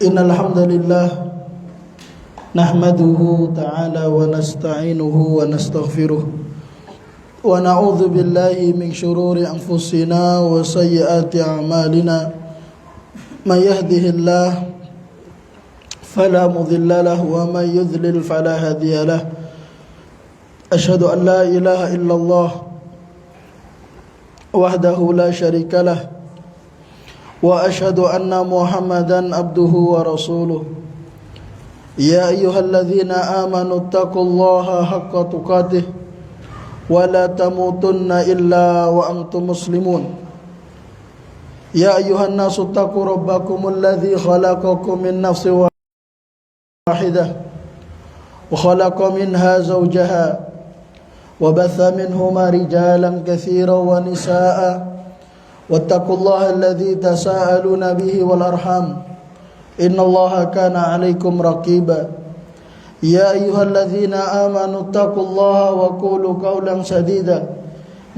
Innal hamdalillah nahmaduhu ta'ala wa nasta'inuhu wa nastaghfiruh wa na'udzu billahi min shururi anfusina wa sayyiati a'malina may yahdihillahu fala mudilla lahu wa may yudlil fala hadiya lahu asyhadu an la ilaha illallah wahdahu la syarika lahu wa asyhadu anna Muhammadan abduhu wa rasuluh. Ya ayyuhalladzina amanu taqullaha haqqa tuqatih wa la tamutunna illa wa antum muslimun. Ya ayyuhan nasu taqu rabbakumul ladzi khalaqakum min nafsin wahidah wa khalaqa minha zawjaha wa batha minhuma rijalan katsiran wa nisaa'a واتقوا الله الذي تساءلون به والأرحام إن الله كان عليكم رقيبا يا أيها الذين آمنوا اتقوا الله وقولوا قولا سديدا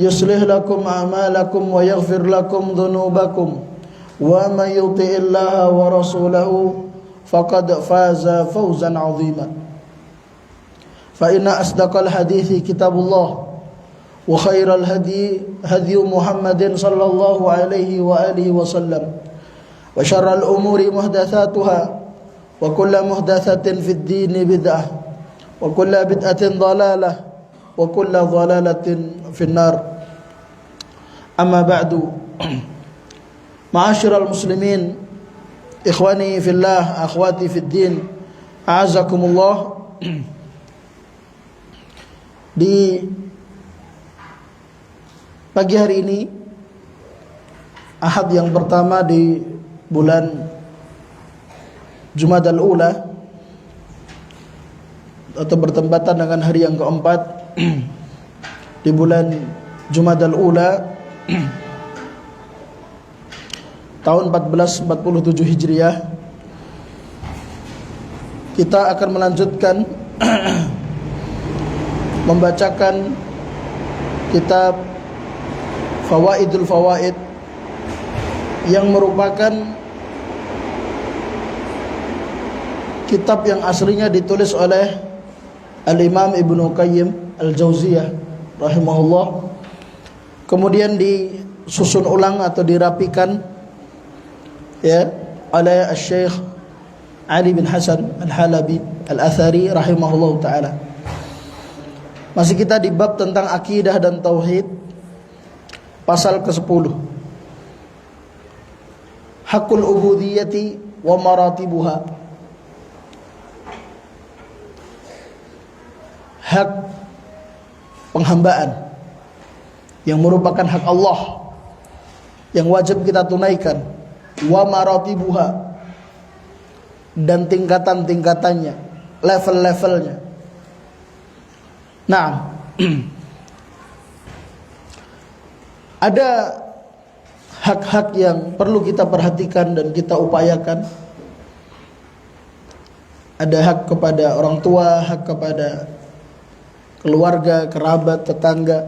يصلح لكم أعمالكم ويغفر لكم ذنوبكم ومن يطع الله ورسوله فقد فاز فوزا عظيما فإن أصدق الحديث كتاب الله وخير الهدي هدي محمد صلى الله عليه وآله وسلم وشر الأمور محدثاتها وكل محدثة في الدين بدعة وكل بدعة ضلالة وكل ضلالة في النار. أما بعد معاشر المسلمين إخواني في الله أخواتي في الدين أعزكم الله. Di pagi hari ini, Ahad yang pertama di bulan Jumadal Ula, atau bertempatan dengan hari yang keempat di bulan Jumadal Ula tahun 1447 Hijriah, kita akan melanjutkan membacakan kitab Fawaidul Fawaid yang merupakan kitab yang aslinya ditulis oleh Al-Imam Ibnu Qayyim Al-Jauziyah rahimahullah, kemudian disusun ulang atau dirapikan ya oleh Syekh Ali bin Hasan Al-Halabi Al-Athari rahimahullah taala. Masih kita di bab tentang akidah dan tauhid, pasal ke-10, Hakul ubudiyati wa maratibuha. Hak penghambaan yang merupakan hak Allah yang wajib kita tunaikan, wa maratibuha, dan tingkatan-tingkatannya, level-levelnya. Nah, ada hak-hak yang perlu kita perhatikan dan kita upayakan. Ada hak kepada orang tua, hak kepada keluarga, kerabat, tetangga.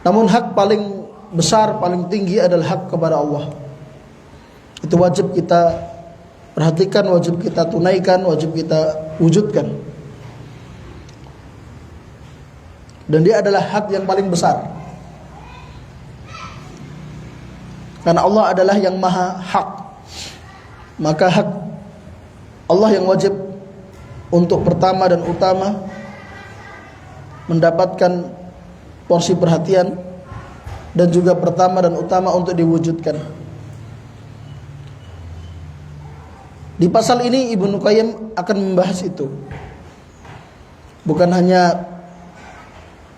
Namun hak paling besar, paling tinggi adalah hak kepada Allah. Itu wajib kita perhatikan, wajib kita tunaikan, wajib kita wujudkan. Dan dia adalah hak yang paling besar, karena Allah adalah yang maha hak. Maka hak Allah yang wajib untuk pertama dan utama mendapatkan porsi perhatian, dan juga pertama dan utama untuk diwujudkan. Di pasal ini Ibnu Qayyim akan membahas itu. Bukan hanya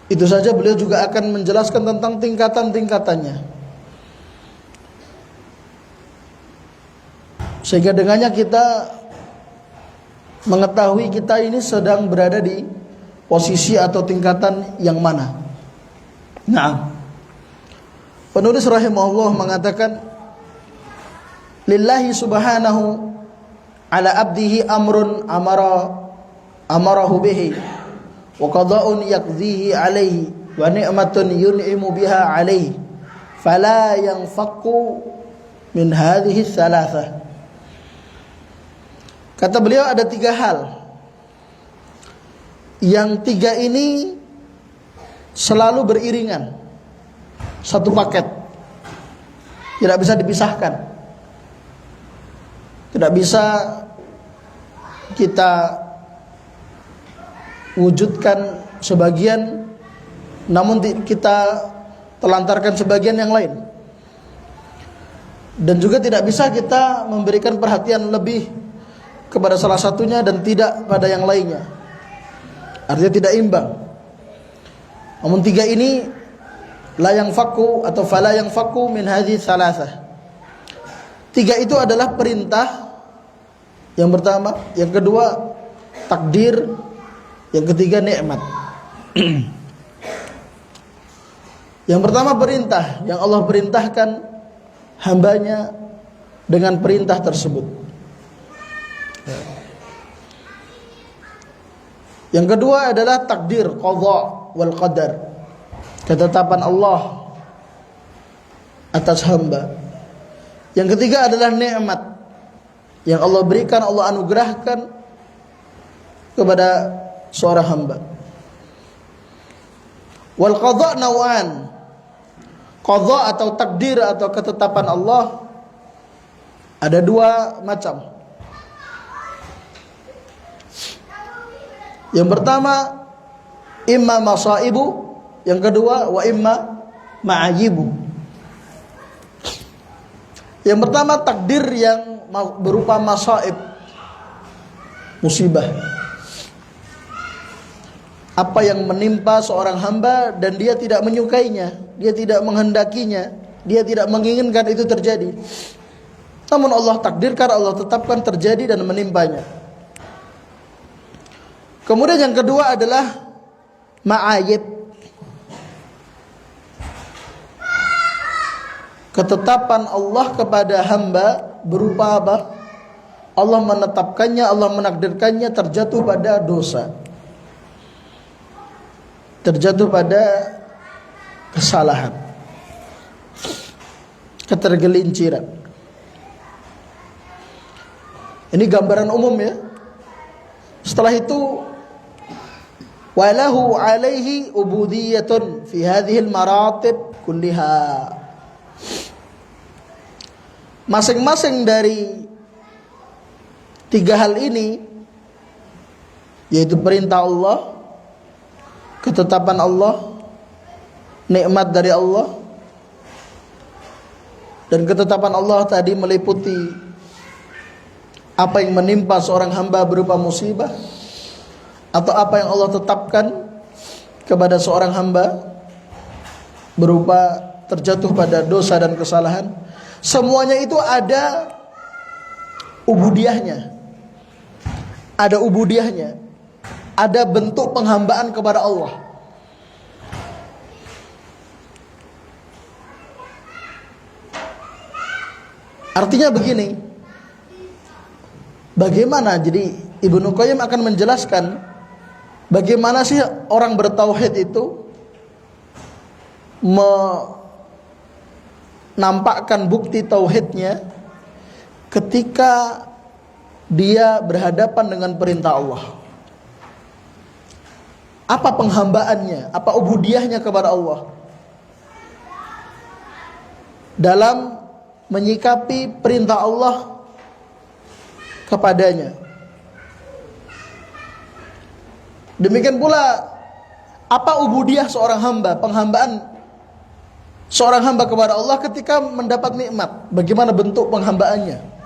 itu saja, beliau juga akan menjelaskan tentang tingkatan-tingkatannya, sehingga dengannya kita mengetahui kita ini sedang berada di posisi atau tingkatan yang mana. Nah, penulis rahimahullah mengatakan, lillahi subhanahu ala abdihi amrun amarahu bihi wa qada'un yaqdihi alaihi wa ni'matun yun'imu biha alaihi fala yanfaqu min hadhihi thalathah. Kata beliau ada 3 hal. Yang 3 ini selalu beriringan, satu paket, tidak bisa dipisahkan. Tidak bisa kita wujudkan sebagian namun kita telantarkan sebagian yang lain. Dan juga tidak bisa kita memberikan perhatian lebih kepada salah satunya dan tidak pada yang lainnya. Artinya tidak imbang. Namun 3 ini la yang faku atau fala yang faku min hadhihi thalathah. 3 itu adalah perintah yang pertama, yang kedua takdir, yang ketiga nikmat. Yang pertama perintah, yang Allah perintahkan hambanya dengan perintah tersebut. Yang kedua adalah takdir, qadha wal qadar, ketetapan Allah atas hamba. Yang ketiga adalah nikmat yang Allah berikan, Allah anugerahkan kepada seorang hamba. Wal qadha nawan. Qadha atau takdir atau ketetapan Allah ada 2 macam. Yang pertama imma masaibu, yang kedua wa imma ma'ayibu. Yang pertama takdir yang berupa masaib, musibah. Apa yang menimpa seorang hamba dan dia tidak menyukainya, dia tidak menghendakinya, dia tidak menginginkan itu terjadi. Namun Allah takdirkan, Allah tetapkan terjadi dan menimpanya. Kemudian yang kedua adalah ma'ayib, ketetapan Allah kepada hamba berupa apa? Allah menetapkannya, Allah menakdirkannya terjatuh pada dosa, terjatuh pada kesalahan, ketergelinciran. Ini gambaran umum ya. Setelah itu walahu alaihi ubudiyatun fi hadhil maratib kulliha. Masing-masing dari 3 hal ini, yaitu perintah Allah, ketetapan Allah, nikmat dari Allah, dan ketetapan Allah tadi meliputi apa yang menimpa seorang hamba berupa musibah, atau apa yang Allah tetapkan kepada seorang hamba berupa terjatuh pada dosa dan kesalahan. Semuanya itu ada ubudiyahnya, ada ubudiyahnya, ada bentuk penghambaan kepada Allah. Artinya begini, bagaimana, jadi Ibnu Qayyim akan menjelaskan bagaimana sih orang bertauhid itu menampakkan bukti tauhidnya ketika dia berhadapan dengan perintah Allah. Apa penghambaannya, apa ubudiyahnya kepada Allah dalam menyikapi perintah Allah kepadanya. Demikian pula apa ubudiyah seorang hamba, penghambaan seorang hamba kepada Allah ketika mendapat nikmat, bagaimana bentuk penghambaannya.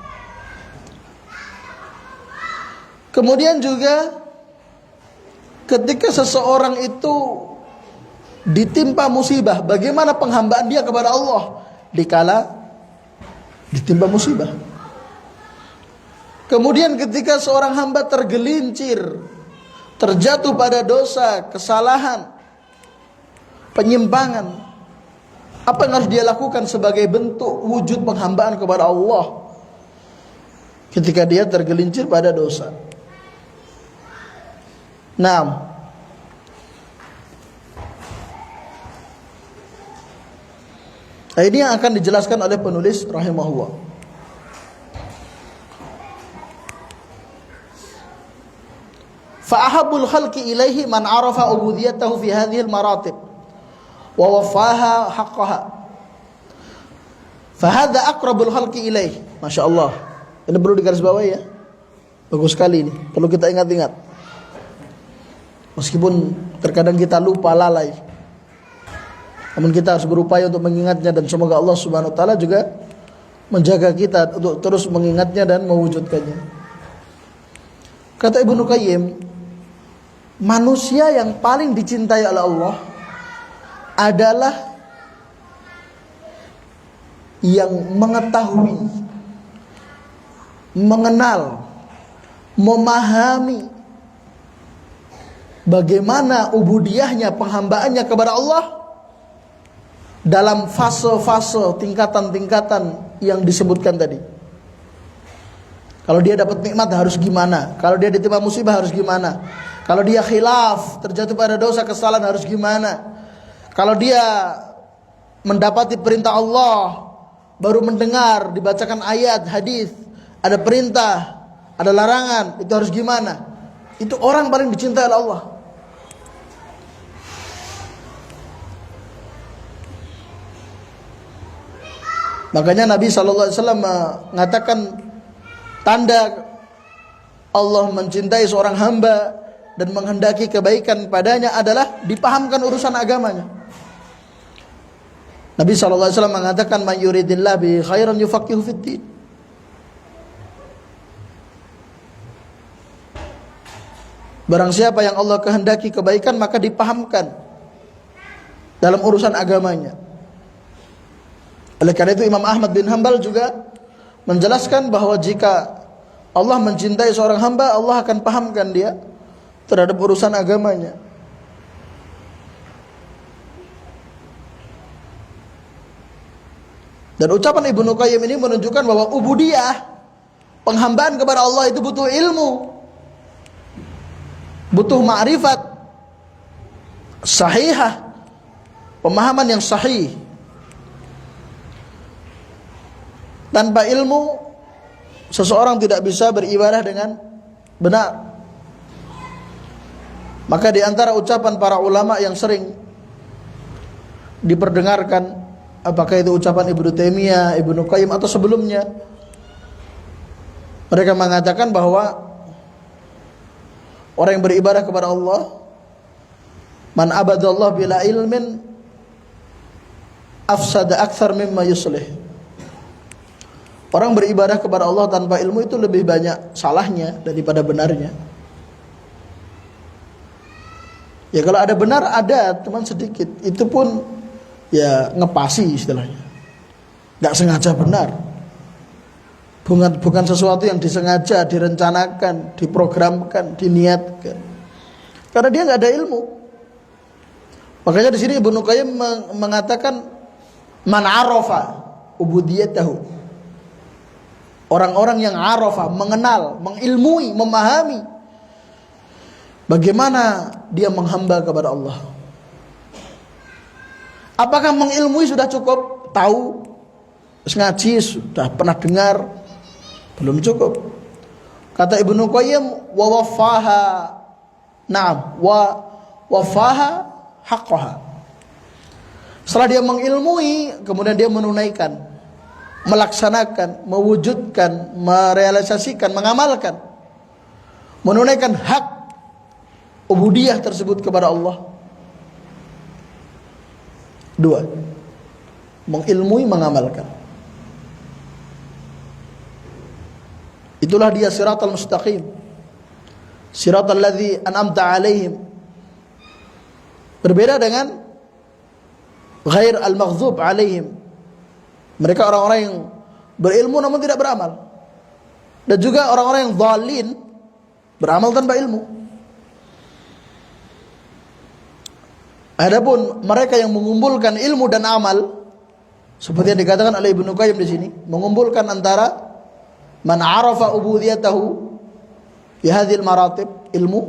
Kemudian juga ketika seseorang itu ditimpa musibah, bagaimana penghambaan dia kepada Allah dikala ditimpa musibah. Kemudian ketika seorang hamba tergelincir, terjatuh pada dosa, kesalahan, penyimpangan, apa yang harus dia lakukan sebagai bentuk wujud penghambaan kepada Allah ketika dia tergelincir pada dosa. Nah, ini yang akan dijelaskan oleh penulis rahimahullah. Fa ahabbul khalqi ilaihi man arafa ubudiyatahu fi hadhil maratib wa wafaha haqqaha. Fa hadza aqrabul khalqi ilaihi. Masya Allah. Ini perlu digarisbawahi ya. Bagus sekali ini. Perlu kita ingat-ingat. Meskipun terkadang kita lupa, lalai, namun kita harus berupaya untuk mengingatnya, dan semoga Allah Subhanahu wa taala juga menjaga kita untuk terus mengingatnya dan mewujudkannya. Kata Ibnu Qayyim, manusia yang paling dicintai oleh Allah adalah yang mengetahui, mengenal, memahami bagaimana ubudiyahnya, penghambaannya kepada Allah dalam fase-fase, tingkatan-tingkatan yang disebutkan tadi. Kalau dia dapat nikmat harus gimana, kalau dia ditimpa musibah harus gimana, kalau dia khilaf, terjatuh pada dosa, kesalahan harus gimana, kalau dia mendapati perintah Allah, baru mendengar dibacakan ayat, hadis, ada perintah, ada larangan, itu harus gimana. Itu orang paling dicintai oleh Allah. Makanya Nabi SAW mengatakan tanda Allah mencintai seorang hamba dan menghendaki kebaikan padanya adalah dipahamkan urusan agamanya. Nabi SAW mengatakan, "Man yuridillah bi khairan yufaqihu fiddin." Barang siapa yang Allah kehendaki kebaikan, maka dipahamkan dalam urusan agamanya. Oleh karena itu Imam Ahmad bin Hanbal juga menjelaskan bahwa jika Allah mencintai seorang hamba, Allah akan pahamkan dia terhadap urusan agamanya. Dan ucapan Ibnu Qayyim ini menunjukkan bahwa ubudiyah, penghambaan kepada Allah itu butuh ilmu, butuh ma'rifat sahihah, pemahaman yang sahih. Tanpa ilmu, seseorang tidak bisa beribadah dengan benar. Maka di antara ucapan para ulama yang sering diperdengarkan, apakah itu ucapan Ibnu Taimiyah, Ibnu Qayyim atau sebelumnya, mereka mengatakan bahwa orang yang beribadah kepada Allah, man abadallah bila ilmin afsada akthar mimma yuslih. Orang beribadah kepada Allah tanpa ilmu itu lebih banyak salahnya daripada benarnya. Ya kalau ada benar ada, teman sedikit. Itu pun ya ngepasi istilahnya. Gak sengaja benar. Bukan sesuatu yang disengaja, direncanakan, diprogramkan, diniatkan. Karena dia gak ada ilmu. Makanya di sini Ibnu Qayyim mengatakan man arafa ubudiyatahu. Orang-orang yang arafa, mengenal, mengilmui, memahami bagaimana dia menghamba kepada Allah. Apakah mengilmui sudah cukup? Tahu, ngaji, sudah pernah dengar? Belum cukup. Kata Ibnu Qayyim, wa wafaha, na'am, wa wafaha haqqaha. Setelah dia mengilmui, kemudian dia menunaikan, melaksanakan, mewujudkan, merealisasikan, mengamalkan, menunaikan hak ubudiyah tersebut kepada Allah. Dua, mengilmui, mengamalkan. Itulah dia siratal mustaqim, siratal ladzi an'amta alaihim. Berbeda dengan ghair al-maghdhub alaihim. Mereka orang-orang yang berilmu namun tidak beramal. Dan juga orang-orang yang dhalin, beramal tanpa ilmu. Adapun mereka yang mengumpulkan ilmu dan amal, seperti yang dikatakan oleh Ibnu Qayyim di sini, mengumpulkan antara man arafa ubudiyatahu fi hadhil maratib, ilmu,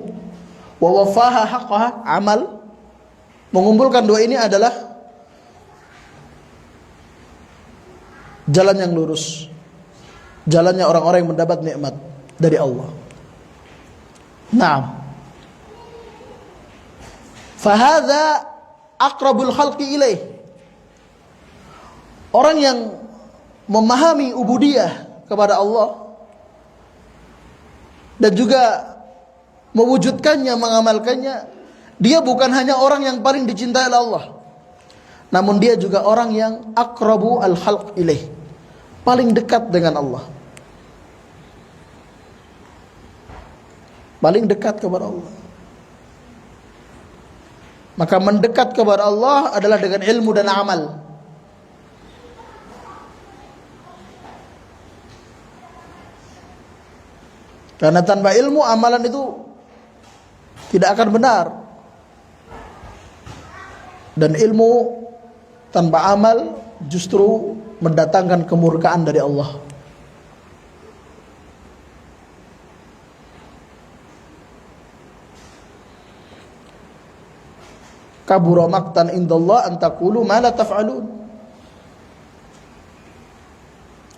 wa wafaha haqqaha, amal. Mengumpulkan dua ini adalah jalan yang lurus, jalannya orang-orang yang mendapat nikmat dari Allah. Naam. Fahadha aqrabul khalqi ilaih. Orang yang memahami ubudiyah kepada Allah dan juga mewujudkannya, mengamalkannya, dia bukan hanya orang yang paling dicintai oleh Allah, namun dia juga orang yang aqrabu al khalq ilaih, paling dekat dengan Allah, paling dekat kepada Allah. Maka mendekat kepada Allah adalah dengan ilmu dan amal. Karena tanpa ilmu, amalan itu tidak akan benar. Dan ilmu tanpa amal justru mendatangkan kemurkaan dari Allah. Kabura maqtan indallah an taqulu ma la taf'alun.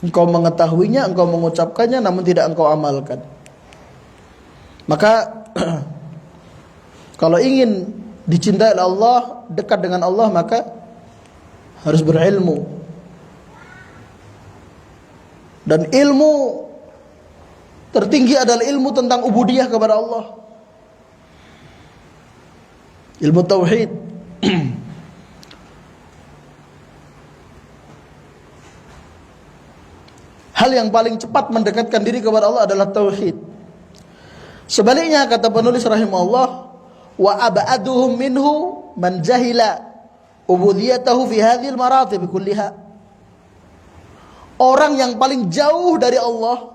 Engkau mengetahuinya, engkau mengucapkannya, namun tidak engkau amalkan. Maka kalau ingin dicintai oleh Allah, dekat dengan Allah, maka harus berilmu. Dan ilmu tertinggi adalah ilmu tentang ubudiyah kepada Allah, ilmu tauhid. Hal yang paling cepat mendekatkan diri kepada Allah adalah tauhid. Sebaliknya, kata penulis rahimahullah, wa ab'aduhum minhu man jahila ubudiyatahu fi hadhil maratib kulliha. Orang yang paling jauh dari Allah,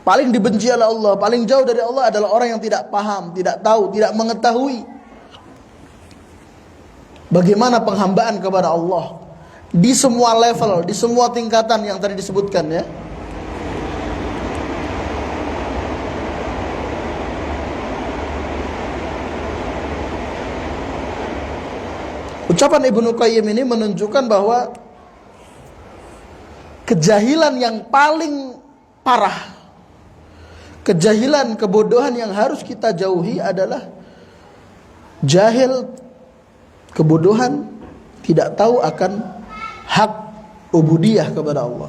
paling dibenci oleh Allah, paling jauh dari Allah adalah orang yang tidak paham, tidak tahu, tidak mengetahui bagaimana penghambaan kepada Allah di semua level, di semua tingkatan yang tadi disebutkan, ya. Ucapan Ibnu Qayyim ini menunjukkan bahwa kejahilan yang paling parah, kejahilan, kebodohan yang harus kita jauhi adalah jahil, kebodohan, tidak tahu akan hak ubudiyah kepada Allah.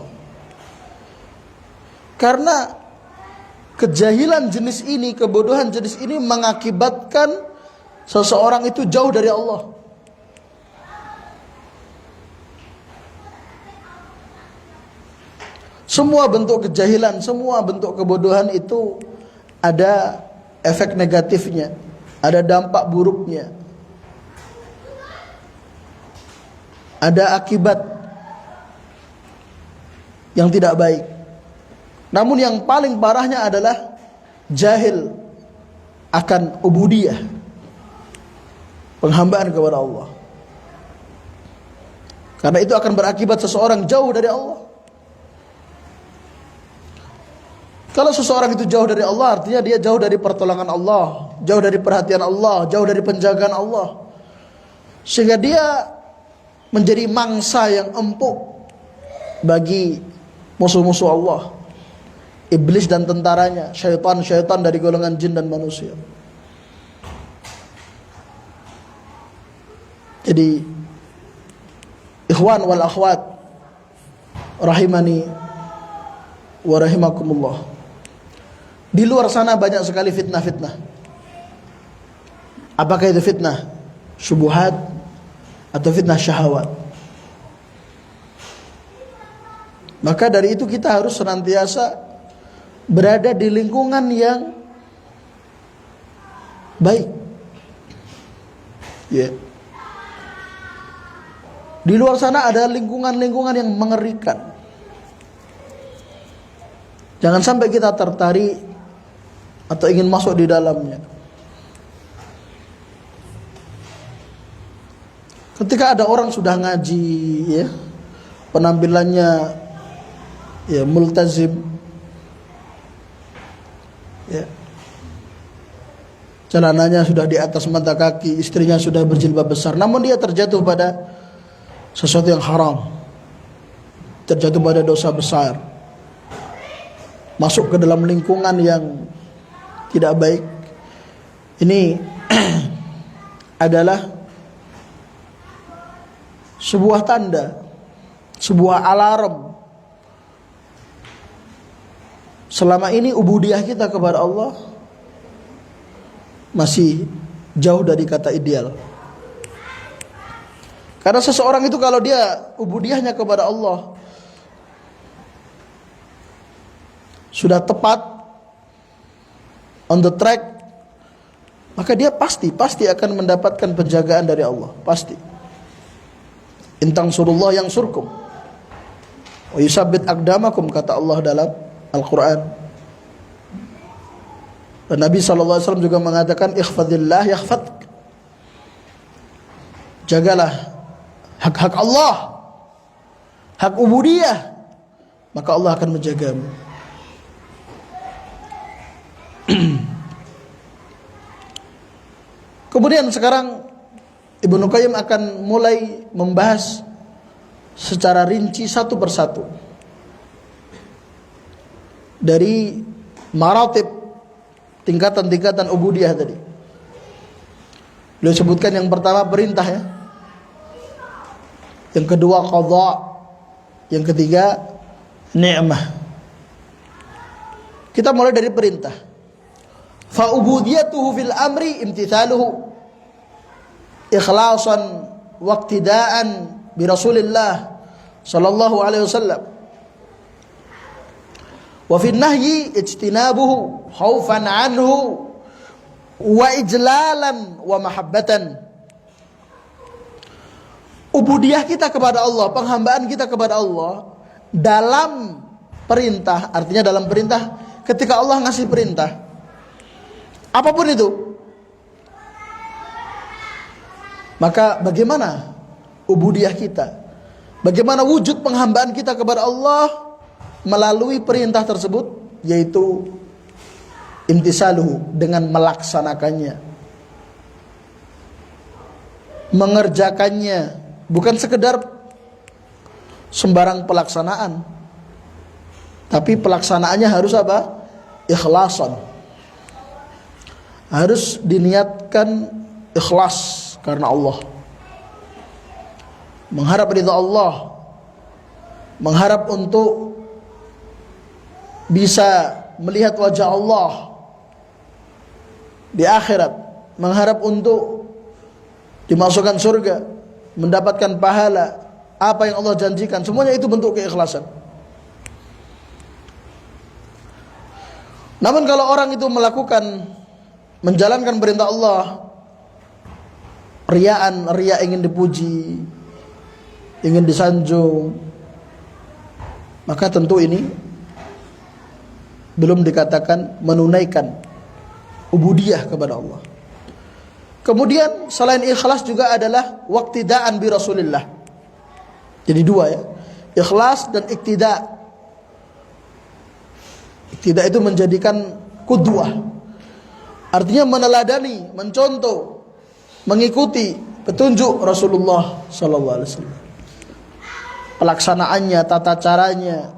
Karena kejahilan jenis ini, kebodohan jenis ini mengakibatkan seseorang itu jauh dari Allah. Semua bentuk kejahilan, semua bentuk kebodohan itu ada efek negatifnya, ada dampak buruknya, ada akibat yang tidak baik. Namun yang paling parahnya adalah jahil akan ubudiyah, penghambaan kepada Allah. Karena itu akan berakibat seseorang jauh dari Allah. Kalau seseorang itu jauh dari Allah, artinya dia jauh dari pertolongan Allah, jauh dari perhatian Allah, jauh dari penjagaan Allah, sehingga dia menjadi mangsa yang empuk bagi musuh-musuh Allah, iblis dan tentaranya, syaitan-syaitan dari golongan jin dan manusia. Jadi ikhwan wal akhwat rahimani wa rahimakumullah, di luar sana banyak sekali fitnah-fitnah. Apakah itu fitnah syubhat atau fitnah syahwat? Maka dari itu kita harus senantiasa berada di lingkungan yang baik, ya. Di luar sana ada lingkungan-lingkungan yang mengerikan. Jangan sampai kita tertarik atau ingin masuk di dalamnya. Ketika ada orang sudah ngaji, ya, penampilannya ya multazim, ya, celananya sudah di atas mata kaki, istrinya sudah berjilbab besar, namun dia terjatuh pada sesuatu yang haram, terjatuh pada dosa besar, masuk ke dalam lingkungan yang tidak baik, Ini adalah sebuah tanda, sebuah alarm. Selama ini ubudiyah kita kepada Allah masih jauh dari kata ideal. Karena seseorang itu kalau dia ubudiyahnya kepada Allah sudah tepat, on the track, maka dia pasti akan mendapatkan penjagaan dari Allah, pasti. Intang surullah yang surkum wa yusabbit aqdamakum, kata Allah dalam Al-Quran. Dan Nabi SAW juga mengatakan, ikhfadillah yakhfadk, jagalah hak-hak Allah, hak ubudiyah, maka Allah akan menjagamu. Kemudian sekarang Ibnu Qayyim akan mulai membahas secara rinci satu persatu dari maratib, tingkatan-tingkatan ubudiyah tadi. Beliau sebutkan yang pertama perintah, ya. Yang kedua qadha, yang ketiga ni'mah. Kita mulai dari perintah. Fa ubudiyatuhu fil amri imtithaluhu ikhlasan wa iqtidaan bi Rasulillah sallallahu alaihi wasallam. Wa fil nahyi ijtinabuhu khaufan anhu wa ijlalan wa mahabbatan. Ubudiyah kita kepada Allah, penghambaan kita kepada Allah dalam perintah, artinya dalam perintah, ketika Allah ngasih perintah apapun itu, maka bagaimana ubudiyah kita, bagaimana wujud penghambaan kita kepada Allah melalui perintah tersebut, yaitu imtisaluhu, dengan melaksanakannya, mengerjakannya, bukan sekedar sembarang pelaksanaan, tapi pelaksanaannya harus apa? Ikhlasan. Harus diniatkan ikhlas karena Allah, mengharap ridha Allah, mengharap untuk bisa melihat wajah Allah di akhirat, mengharap untuk dimasukkan surga, mendapatkan pahala apa yang Allah janjikan. Semuanya itu bentuk keikhlasan. Namun kalau orang itu menjalankan perintah Allah riya ingin dipuji, ingin disanjung, maka tentu ini belum dikatakan menunaikan ubudiyah kepada Allah. Kemudian selain ikhlas juga adalah waqtidaan bi Rasulillah. Jadi dua, ya, ikhlas dan iktida. Iktida itu menjadikan qudwah, artinya meneladani, mencontoh, mengikuti petunjuk Rasulullah sallallahu alaihi wasallam. Pelaksanaannya, tata caranya,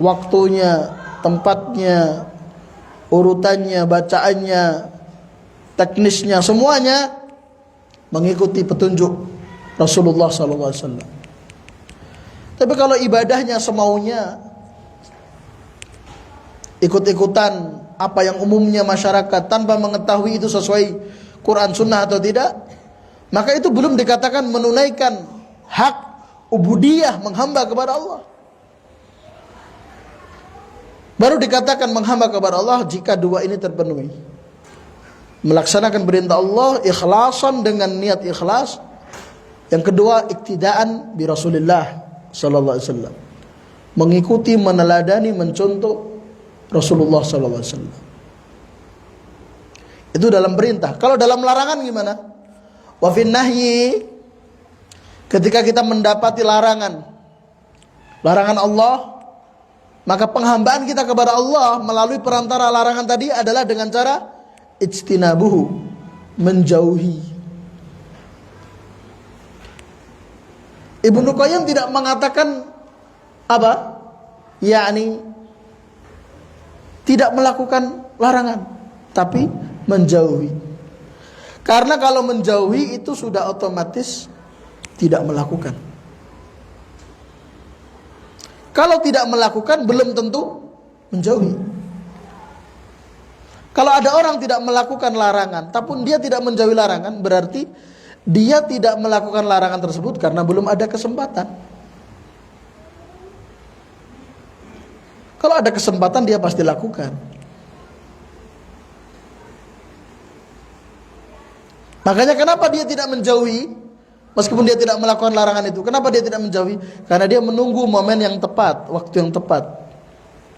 waktunya, tempatnya, urutannya, bacaannya, teknisnya, semuanya mengikuti petunjuk Rasulullah sallallahu alaihi wasallam. Tapi kalau ibadahnya semaunya, ikut-ikutan apa yang umumnya masyarakat tanpa mengetahui itu sesuai Quran Sunnah atau tidak, maka itu belum dikatakan menunaikan hak ubudiyah, menghamba kepada Allah. Baru dikatakan menghamba kepada Allah jika dua ini terpenuhi. Melaksanakan perintah Allah ikhlasan dengan niat ikhlas. Yang kedua iktidaan bi Rasulillah sallallahu alaihi wasallam. Mengikuti, meneladani, mencontoh Rasulullah sallallahu alaihi wasallam. Itu dalam perintah. Kalau dalam larangan gimana? Wa fin nahyi, ketika kita mendapati larangan Allah, maka penghambaan kita kepada Allah melalui perantara larangan tadi adalah dengan cara ijtinabuhu, menjauhi. Ibnu Qayyim tidak mengatakan apa? Yakni tidak melakukan larangan, tapi menjauhi. Karena kalau menjauhi itu sudah otomatis tidak melakukan. Kalau tidak melakukan belum tentu menjauhi. Kalau ada orang tidak melakukan larangan, tapi dia tidak menjauhi larangan, berarti dia tidak melakukan larangan tersebut karena belum ada kesempatan. Kalau ada kesempatan dia pasti lakukan. Makanya kenapa dia tidak menjauhi, meskipun dia tidak melakukan larangan itu? Kenapa dia tidak menjauhi? Karena dia menunggu momen yang tepat, waktu yang tepat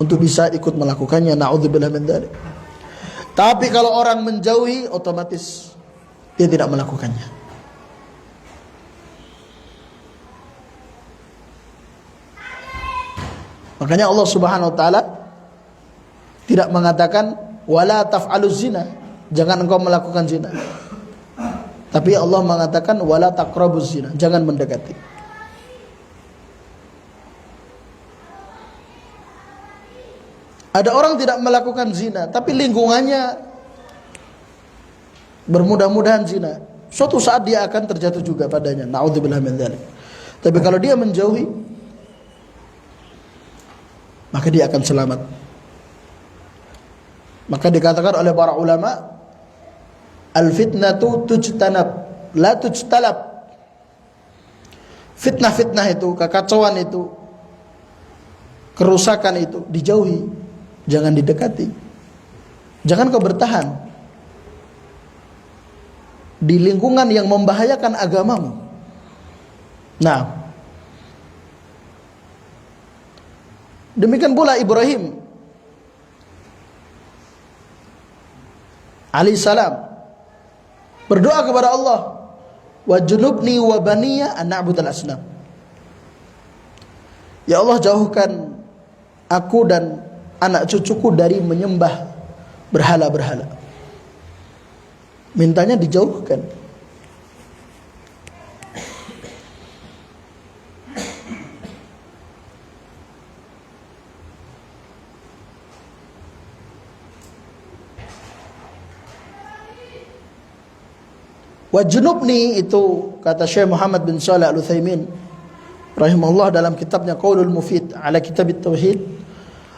untuk bisa ikut melakukannya. Na'udzubillah min dzalik. Tapi kalau orang menjauhi, otomatis dia tidak melakukannya. Makanya Allah Subhanahu wa taala tidak mengatakan wala taf'aluz zina, jangan engkau melakukan zina. Tapi Allah mengatakan wala taqrabuz zina, jangan mendekati. Ada orang tidak melakukan zina, tapi lingkungannya bermudah-mudahan zina. Suatu saat dia akan terjatuh juga padanya. Na'udzubillah min dzalik. Tapi kalau dia menjauhi, maka dia akan selamat. Maka dikatakan oleh para ulama, al-fitnatu tujtanab, la tujtalab. Fitnah-fitnah itu, kekacauan itu, kerusakan itu dijauhi, jangan didekati. Jangan kau bertahan di lingkungan yang membahayakan agamamu. Nah, demikian pula Ibrahim alaihissalam berdoa kepada Allah, wajnubni wa baniya an na'budal asnam. Ya Allah, jauhkan aku dan anak cucuku dari menyembah berhala-berhala. Mintanya dijauhkan. Wajnubni itu kata Syekh Muhammad bin Shalih Al-Utsaimin rahimahullah dalam kitabnya Qaulul Mufid ala Kitab Tauhid,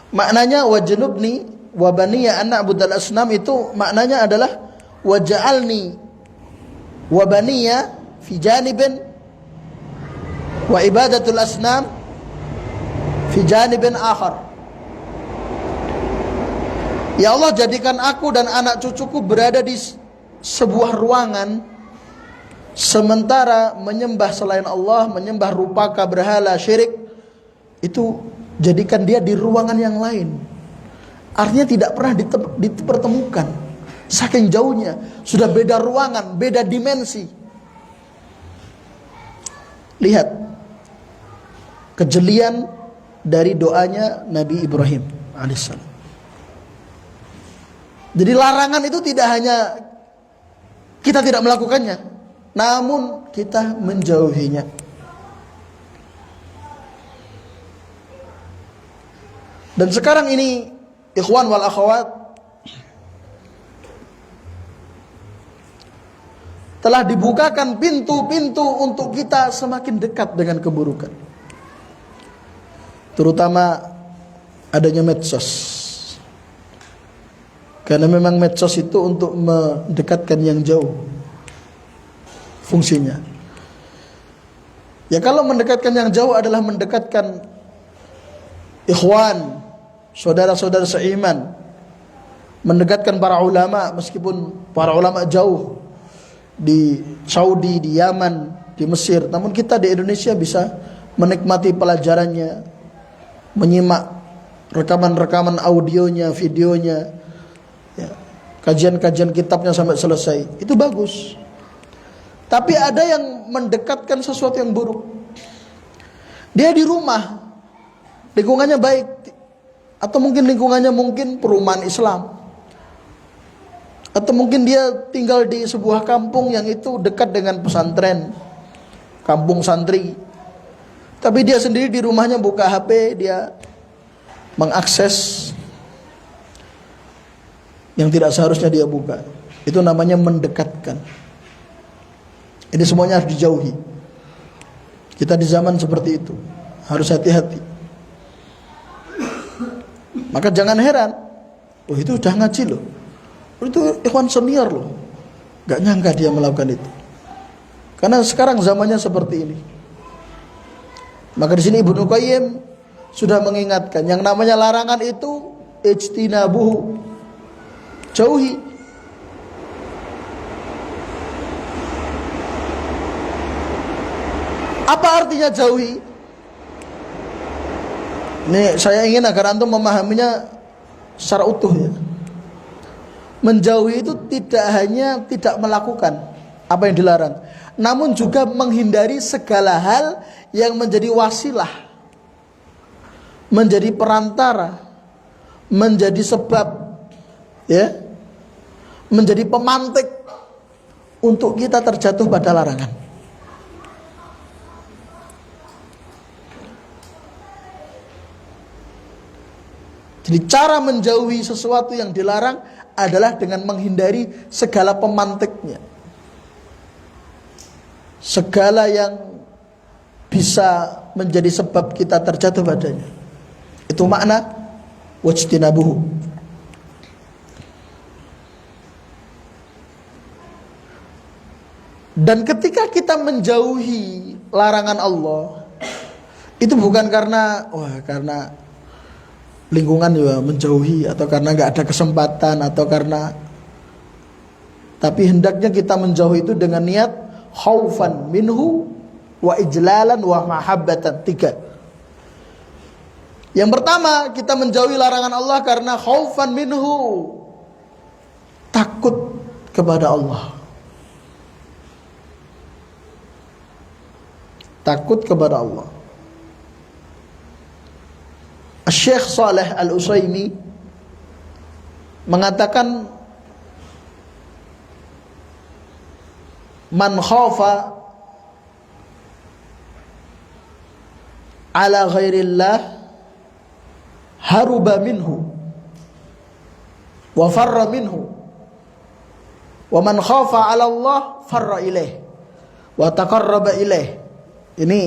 maknanya wajnubni wa baniya an na'budal asnam itu maknanya adalah waj'alni wa baniya fi janibin wa ibadatul asnam fi janibin akhar. Ya Allah, jadikan aku dan anak cucuku berada di sebuah ruangan, sementara menyembah selain Allah, menyembah rupaka, berhala, syirik, itu jadikan dia di ruangan yang lain. Artinya tidak pernah dipertemukan. Saking jauhnya, sudah beda ruangan, beda dimensi. Lihat kejelian dari doanya Nabi Ibrahim alaihissalam. Jadi larangan itu tidak hanya kita tidak melakukannya, namun kita menjauhinya. Dan sekarang ini ikhwan wal akhwat, telah dibukakan pintu-pintu untuk kita semakin dekat dengan keburukan. Terutama adanya medsos. Karena memang medsos itu untuk mendekatkan yang jauh fungsinya. Ya kalau mendekatkan yang jauh adalah mendekatkan ikhwan, saudara-saudara seiman, mendekatkan para ulama, meskipun para ulama jauh di Saudi, di Yaman, di Mesir, namun kita di Indonesia bisa menikmati pelajarannya, menyimak rekaman-rekaman audionya, videonya, ya, kajian-kajian kitabnya sampai selesai. Itu bagus. Tapi ada yang mendekatkan sesuatu yang buruk. Dia di rumah, lingkungannya baik, atau mungkin lingkungannya mungkin perumahan Islam, atau mungkin dia tinggal di sebuah kampung yang itu dekat dengan pesantren, kampung santri. Tapi dia sendiri di rumahnya buka HP, dia mengakses yang tidak seharusnya dia buka. Itu namanya mendekatkan. Ini semuanya harus dijauhi. Kita di zaman seperti itu harus hati-hati. Maka jangan heran, oh itu udah ngaji loh, itu ikhwan senior loh, gak nyangka dia melakukan itu. Karena sekarang zamannya seperti ini. Maka di sini Ibnu Qayyim sudah mengingatkan, yang namanya larangan itu ijtinabuhu, jauhi. Apa artinya jauhi? Ini saya ingin agar antum memahaminya secara utuh ya. Menjauhi itu tidak hanya tidak melakukan apa yang dilarang, namun juga menghindari segala hal yang menjadi wasilah, menjadi perantara, menjadi sebab ya, menjadi pemantik untuk kita terjatuh pada larangan. Jadi cara menjauhi sesuatu yang dilarang adalah dengan menghindari segala pemantiknya, segala yang bisa menjadi sebab kita terjatuh padanya. Itu makna wajtinabuhu. Dan ketika kita menjauhi larangan Allah, itu bukan karena karena lingkungan juga menjauhi, atau karena nggak ada kesempatan, atau karena, tapi hendaknya kita menjauhi itu dengan niat khaufan minhu wa ijlalan wa mahabbatan. 3. Yang pertama, kita menjauhi larangan Allah karena khaufan minhu, takut kepada Allah, takut kepada Allah. Syekh Shalih Al-Utsaimin mengatakan, man khafa ala ghairillah haruba minhu wa farra minhu, wa man khafa ala Allah farra ilaih wa taqarraba ilaih. Ini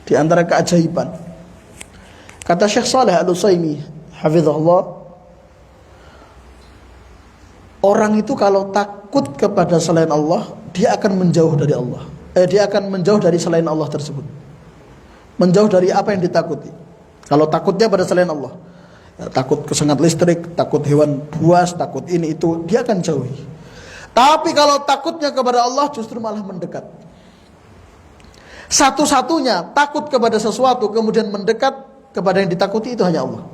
di antara keajaiban. Kata Syekh Shalih Al-Utsaimin hafizahullah, orang itu kalau takut kepada selain Allah, dia akan menjauh dari Allah. Dia akan menjauh dari selain Allah tersebut. Menjauh dari apa yang ditakuti. Kalau takutnya pada selain Allah, takut kesengat listrik, takut hewan buas, takut ini itu, dia akan jauhi. Tapi kalau takutnya kepada Allah, justru malah mendekat. Satu-satunya takut kepada sesuatu kemudian mendekat kepada yang ditakuti itu hanya Allah.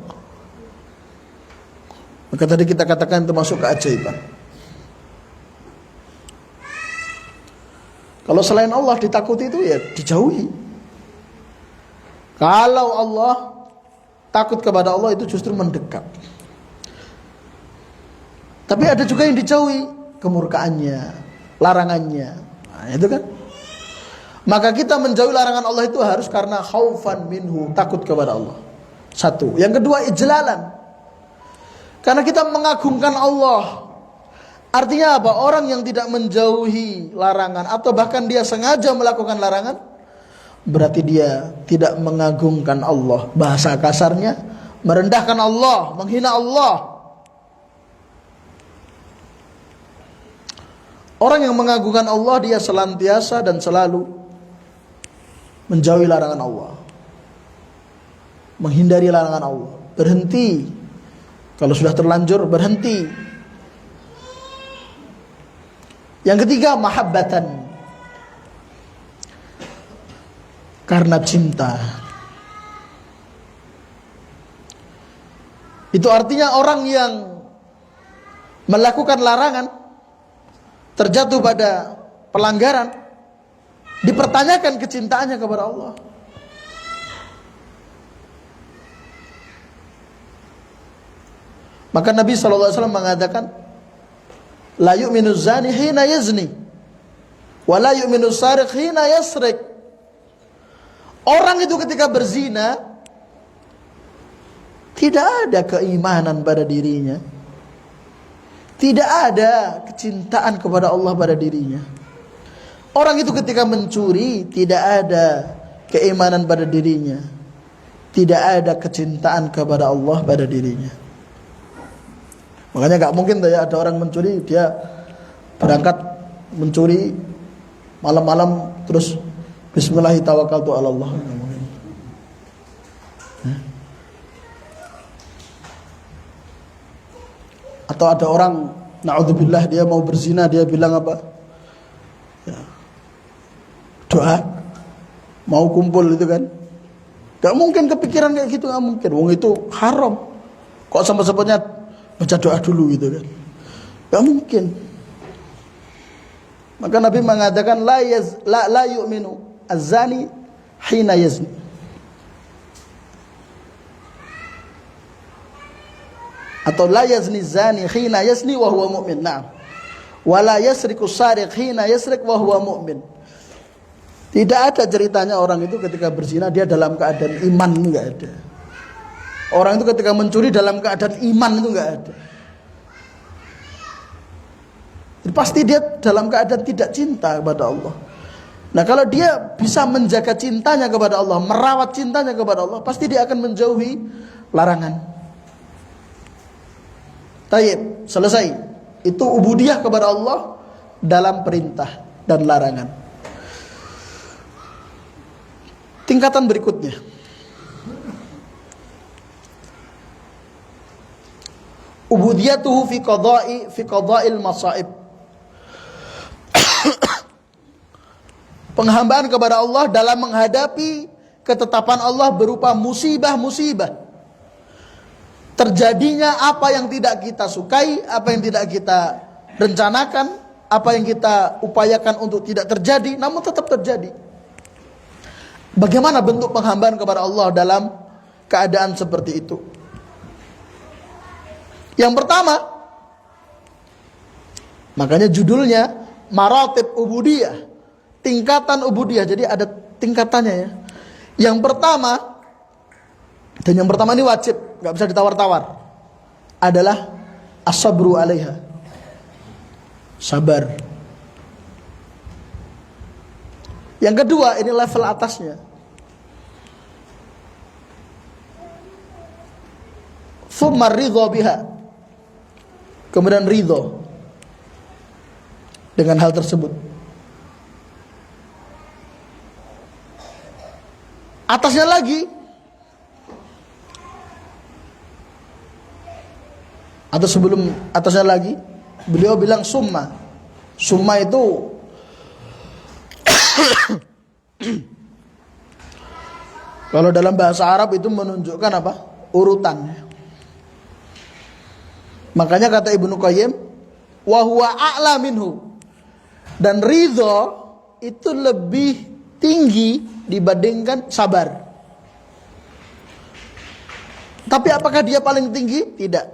Maka tadi kita katakan termasuk keajaiban. Kalau selain Allah ditakuti itu ya dijauhi. Kalau Allah, takut kepada Allah itu justru mendekat. Tapi ada juga yang dijauhi, kemurkaannya, larangannya. Nah, itu kan. Maka kita menjauhi larangan Allah itu harus karena khaufan minhu, takut kepada Allah. 1. Yang kedua, ijlalan. Karena kita mengagungkan Allah. Artinya apa? Orang yang tidak menjauhi larangan, atau bahkan dia sengaja melakukan larangan, berarti dia tidak mengagungkan Allah. Bahasa kasarnya, merendahkan Allah, menghina Allah. Orang yang mengagungkan Allah, dia senantiasa dan selalu menjauhi larangan Allah, menghindari larangan Allah, berhenti kalau sudah terlanjur, berhenti. Yang ketiga, mahabbatan, karena cinta. Itu artinya orang yang melakukan larangan, terjatuh pada pelanggaran, dipertanyakan kecintaannya kepada Allah. Maka Nabi SAW mengatakan, la yu'minu zani hina yazni, wa la yu'minu sariq hina yasriq. Orang itu ketika berzina, tidak ada keimanan pada dirinya, Tidak ada kecintaan kepada Allah pada dirinya. Orang itu ketika mencuri tidak ada keimanan pada dirinya. Tidak ada kecintaan kepada Allah pada dirinya. Makanya gak mungkin ya ada orang mencuri, dia berangkat mencuri malam-malam terus bismillahirrahmanirrahim. Atau ada orang na'udzubillah dia mau berzina, dia bilang apa? Ya. Doa mau kumpul itu kan. Gak mungkin kepikiran kayak gitu, gak mungkin. Wong itu haram. Kok sempat-sempatnya baca doa dulu gitu kan. Gak mungkin. Maka Nabi mengatakan la yu'minu az-zani hina yazni. Atau la yazni zani hina yazni wa huwa mu'min. Naam. Wa la yasriku sariq hina yasriq wa huwa mu'min. Tidak ada ceritanya orang itu ketika berzina dia dalam keadaan iman, enggak ada. Orang itu ketika mencuri dalam keadaan iman itu enggak ada. Pasti dia dalam keadaan tidak cinta kepada Allah. Nah, kalau dia bisa menjaga cintanya kepada Allah, merawat cintanya kepada Allah, pasti dia akan menjauhi larangan. Tayyib, selesai. Itu ubudiyah kepada Allah dalam perintah dan larangan. Tingkatan berikutnya, ubudiyatuhu fi qada'il masaib. Penghambaan kepada Allah dalam menghadapi ketetapan Allah berupa musibah-musibah. Terjadinya apa yang tidak kita sukai, apa yang tidak kita rencanakan, apa yang kita upayakan untuk tidak terjadi, namun tetap terjadi. Bagaimana bentuk penghambaan kepada Allah dalam keadaan seperti itu? Yang pertama, makanya judulnya Maratib Ubudiyah, tingkatan ubudiyah. Jadi ada tingkatannya ya. Yang pertama, dan yang pertama ini wajib, gak bisa ditawar-tawar, adalah as-sabru alaiha, sabar. Yang kedua, ini level atasnya, thumma ridho biha, kemudian ridho dengan hal tersebut. Atasnya lagi, atau sebelum atasnya lagi, beliau bilang summa. Summa itu kalau dalam bahasa Arab itu menunjukkan apa? Urutan. Makanya kata Ibnu Qayyim, wa huwa a'la minhu. Dan ridho itu lebih tinggi dibandingkan sabar. Tapi apakah dia paling tinggi? Tidak.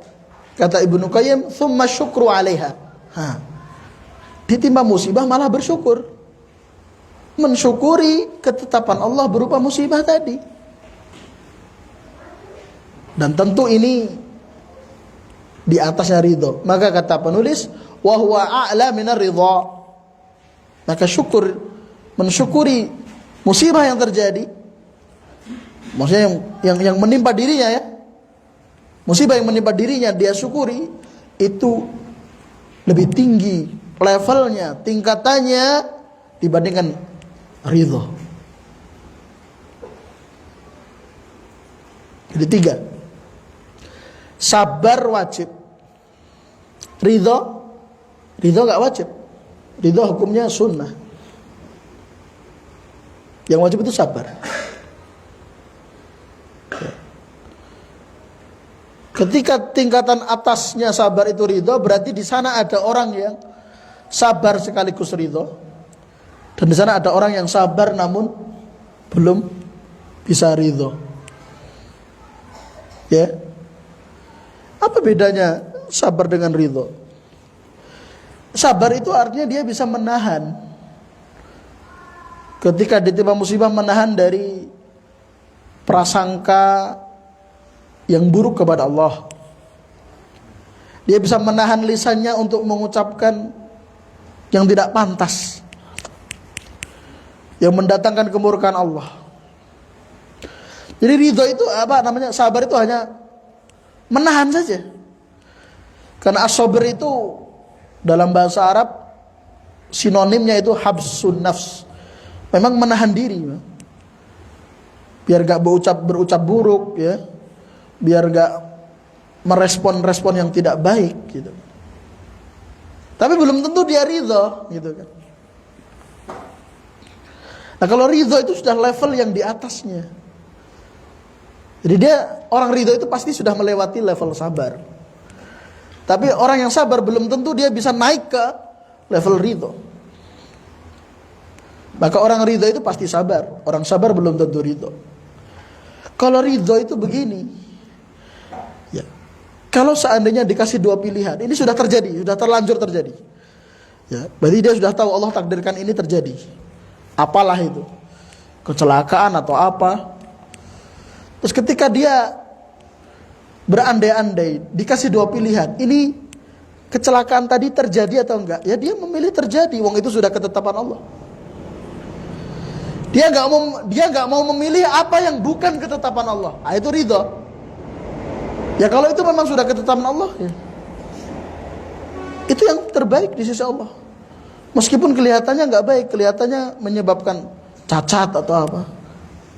Kata Ibnu Qayyim, thumma syukru 'alaiha. Ditimpa musibah malah bersyukur. Mensyukuri ketetapan Allah berupa musibah tadi. Dan tentu ini di atasnya ridho. Maka kata penulis, wa huwa a'la minar ridha. Maka syukur, mensyukuri musibah yang terjadi, maksudnya yang menimpa dirinya ya, musibah yang menimpa dirinya dia syukuri, itu lebih tinggi levelnya, tingkatannya dibandingkan ridho. Jadi 3. Sabar wajib. Ridho gak wajib. Ridho hukumnya sunnah. Yang wajib itu sabar. Ketika tingkatan atasnya sabar itu ridho, berarti di sana ada orang yang sabar sekaligus ridho. Dan di sana ada orang yang sabar namun belum bisa ridho. Ya. Apa bedanya sabar dengan ridho? Sabar itu artinya dia bisa menahan. Ketika ditimpa musibah, menahan dari prasangka yang buruk kepada Allah. Dia bisa menahan lisannya untuk mengucapkan yang tidak pantas, yang mendatangkan kemurkaan Allah. Jadi ridho itu sabar itu hanya menahan saja. Karena as-sabr itu dalam bahasa Arab sinonimnya itu habsun nafs. Memang menahan diri, biar gak berucap buruk, ya, biar gak merespon yang tidak baik gitu. Tapi belum tentu dia ridho gitu kan. Nah kalau ridho itu sudah level yang di atasnya. Jadi orang ridho itu pasti sudah melewati level sabar. Tapi orang yang sabar belum tentu dia bisa naik ke level ridho. Maka orang ridho itu pasti sabar. Orang sabar belum tentu ridho. Kalau ridho itu begini, ya, kalau seandainya dikasih dua pilihan, ini sudah terjadi, sudah terlanjur terjadi, ya, berarti dia sudah tahu Allah takdirkan ini terjadi. Apalah itu, kecelakaan atau apa. Terus ketika dia berandai-andai, dikasih dua pilihan, ini kecelakaan tadi terjadi atau enggak, ya dia memilih terjadi. Wong itu sudah ketetapan Allah. Dia nggak mau memilih apa yang bukan ketetapan Allah. Ah, itu ridho. Ya kalau itu memang sudah ketetapan Allah, ya, itu yang terbaik di sisi Allah. Meskipun kelihatannya nggak baik, kelihatannya menyebabkan cacat atau apa,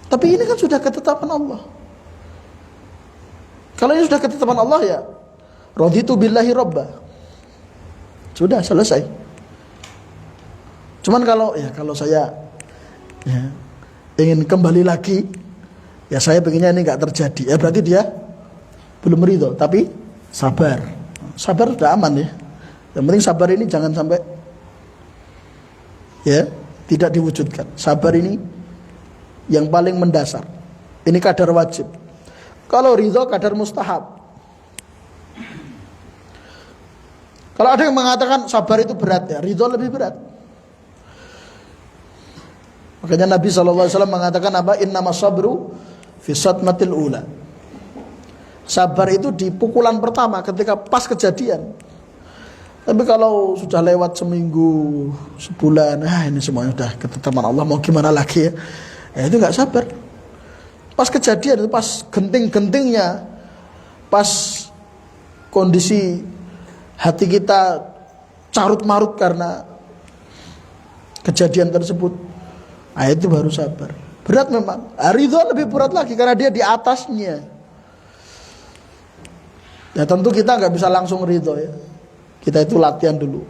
tapi ini kan sudah ketetapan Allah. Kalau ini sudah ketetapan Allah, ya raditu billahi robba, sudah selesai. Cuman kalau saya ingin kembali lagi, ya saya pengennya ini nggak terjadi, ya berarti dia belum ridho, tapi sabar sudah aman ya. Yang penting sabar ini jangan sampai ya tidak diwujudkan. Sabar ini yang paling mendasar, ini kadar wajib. Kalau ridho kadar mustahab. Kalau ada yang mengatakan sabar itu berat, ya ridho lebih berat. Makanya Nabi SAW mengatakan apa? Innamas sabru fi sadmatil ula. Sabar itu di pukulan pertama ketika pas kejadian. Tapi kalau sudah lewat seminggu, sebulan, ini semuanya sudah ketetapan Allah, mau gimana lagi ya? Ya itu nggak sabar. Pas kejadian itu, pas genting-gentingnya, pas kondisi hati kita carut marut karena kejadian tersebut, itu baru sabar. Berat memang. Ridho lebih berat lagi karena dia di atasnya. Ya tentu kita nggak bisa langsung ridho ya. Kita itu latihan dulu.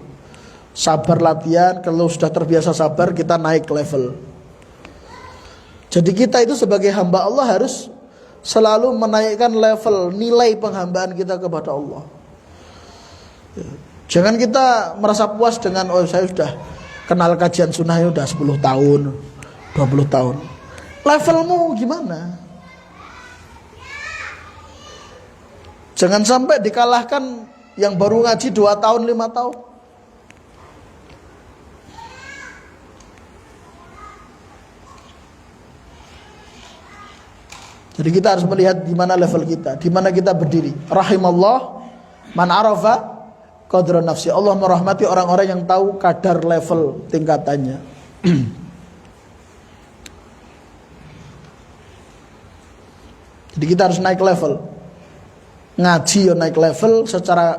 Sabar latihan. Kalau sudah terbiasa sabar, kita naik level. Jadi kita itu sebagai hamba Allah harus selalu menaikkan level nilai penghambaan kita kepada Allah. Ya. Jangan kita merasa puas dengan saya sudah kenal kajian sunnah ya udah 10 tahun, 20 tahun. Levelmu gimana? Jangan sampai dikalahkan yang baru ngaji 2 tahun, 5 tahun. Jadi kita harus melihat di mana level kita, di mana kita berdiri. Rahimallah man arafa qadra nafsi. Allah merahmati orang-orang yang tahu kadar level tingkatannya. Jadi kita harus naik level. Ngaji ya naik level, secara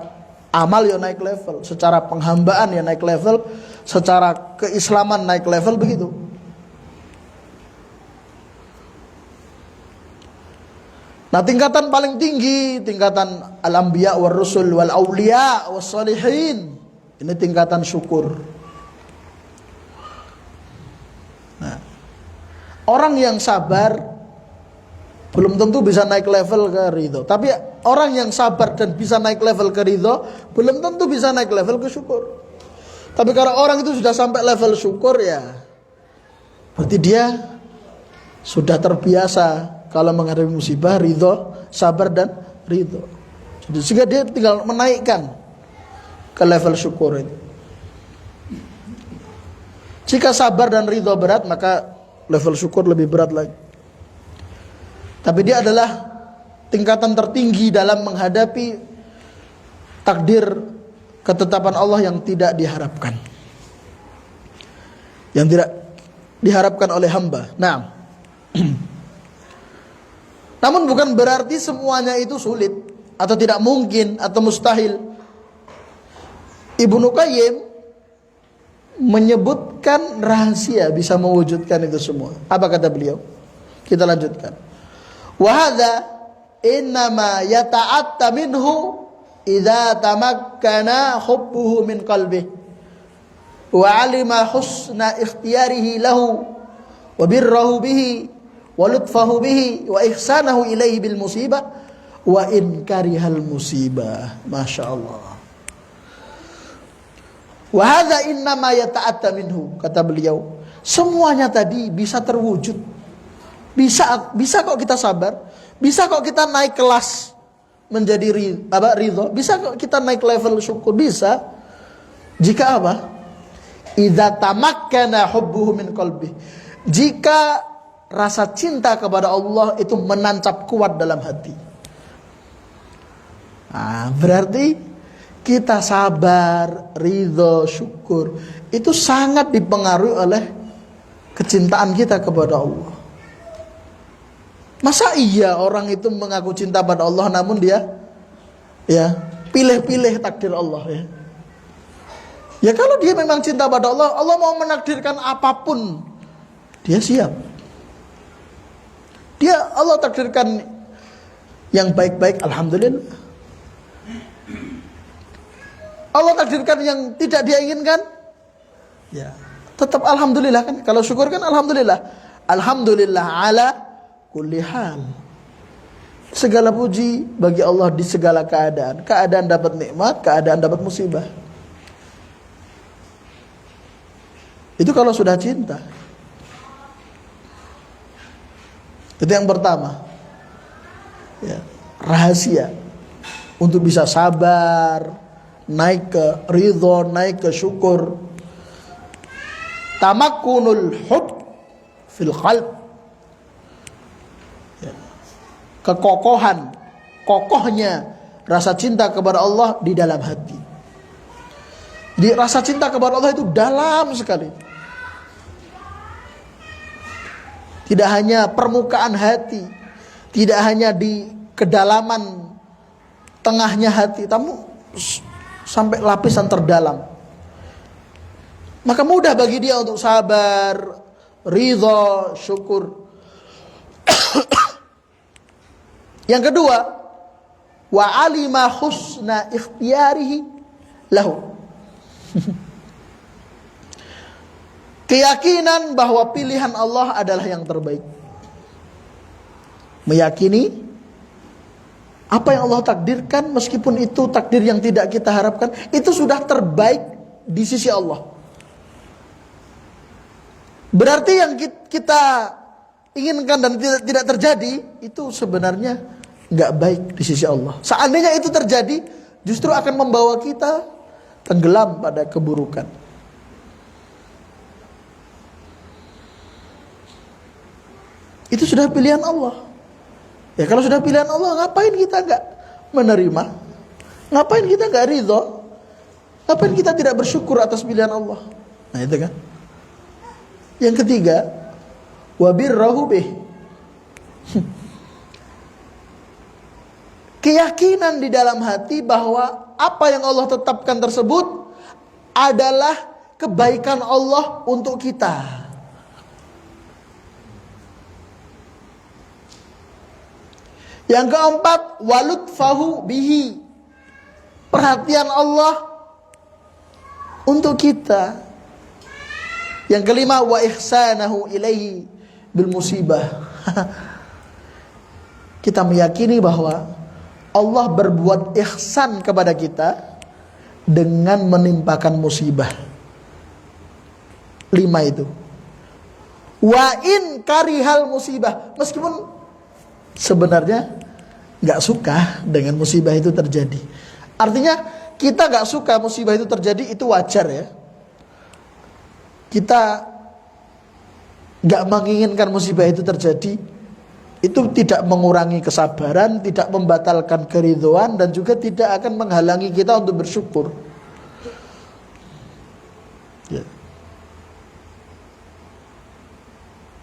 amal ya naik level, secara penghambaan ya naik level, secara keislaman naik level, begitu. Nah tingkatan paling tinggi, tingkatan al-anbiya wal rusul wal awliya was salihin. Ini tingkatan syukur. Nah, orang yang sabar belum tentu bisa naik level ke ridho. Tapi orang yang sabar dan bisa naik level ke ridho, belum tentu bisa naik level ke syukur. Tapi kalau orang itu sudah sampai level syukur, ya berarti dia sudah terbiasa kalau menghadapi musibah, ridho, sabar dan ridho. Jadi sehingga dia tinggal menaikkan ke level syukur itu. Jika sabar dan ridho berat, maka level syukur lebih berat lagi. Tapi dia adalah tingkatan tertinggi dalam menghadapi takdir ketetapan Allah yang tidak diharapkan, yang tidak diharapkan oleh hamba. Nah, namun bukan berarti semuanya itu sulit atau tidak mungkin atau mustahil. Ibnu Qayyim menyebutkan rahasia bisa mewujudkan itu semua. Apa kata beliau? Kita lanjutkan. Wa hadza innama yata'atta minhu idza tamakkana hubbuhu min qalbihi wa 'alima husna ikhtiyarihi lahu wa birrahu bihi wa lutfahu bihi wa ihsanahu ilaihi bil musibah wa in karihal musibah. Masya Allah. Wa hadza innama yata'atta minhu, kata beliau, semuanya tadi bisa terwujud. Bisa kok kita sabar, bisa kok kita naik kelas menjadi ridho, bisa kok kita naik level syukur, bisa. Jika apa? Idza tamakkana hubbuhu min qalbi. Jika rasa cinta kepada Allah itu menancap kuat dalam hati. Nah, berarti kita sabar, ridho, syukur itu sangat dipengaruhi oleh kecintaan kita kepada Allah. Masa iya orang itu mengaku cinta pada Allah namun dia pilih-pilih takdir Allah ya. Ya kalau dia memang cinta pada Allah, Allah mau menakdirkan apapun, dia siap. Allah takdirkan yang baik-baik, alhamdulillah. Allah takdirkan yang tidak dia inginkan, ya tetap alhamdulillah kan. Kalau syukur kan alhamdulillah. Alhamdulillah ala kulli hal. Segala puji bagi Allah di segala keadaan. Keadaan dapat nikmat, keadaan dapat musibah. Itu kalau sudah cinta. Itu yang pertama. Ya, rahasia untuk bisa sabar, naik ke ridho, naik ke syukur. Tamakkunul hub fil qalb. Kokohnya rasa cinta kepada Allah di dalam hati. Jadi rasa cinta kepada Allah itu dalam sekali. Tidak hanya permukaan hati, tidak hanya di kedalaman tengahnya hati, tapi sampai lapisan terdalam. Maka mudah bagi dia untuk sabar, ridha, syukur. Yang kedua, wa alima husna ikhtiyarihi lahu. Keyakinan bahwa pilihan Allah adalah yang terbaik. Meyakini apa yang Allah takdirkan, meskipun itu takdir yang tidak kita harapkan, itu sudah terbaik di sisi Allah. Berarti yang kita inginkan dan tidak terjadi itu sebenarnya nggak baik di sisi Allah. Seandainya itu terjadi, justru akan membawa kita tenggelam pada keburukan. Itu sudah pilihan Allah. Ya kalau sudah pilihan Allah, ngapain kita nggak menerima? Ngapain kita nggak ridho? Ngapain kita tidak bersyukur atas pilihan Allah? Nah itu kan. Yang ketiga, wabirrahu bih. Keyakinan di dalam hati bahwa apa yang Allah tetapkan tersebut adalah kebaikan Allah untuk kita. Yang keempat, walutfahu bihi. Perhatian Allah untuk kita. Yang kelima, wa ihsanahu ilaihi bil musibah. Kita meyakini bahwa Allah berbuat ihsan kepada kita dengan menimpakan musibah. 5 itu. Wa in karihal musibah. Meskipun sebenarnya gak suka dengan musibah itu terjadi. Artinya kita gak suka musibah itu terjadi, itu wajar ya. Kita gak menginginkan musibah itu terjadi, itu tidak mengurangi kesabaran, tidak membatalkan keridhaan, dan juga tidak akan menghalangi kita untuk bersyukur. Ya.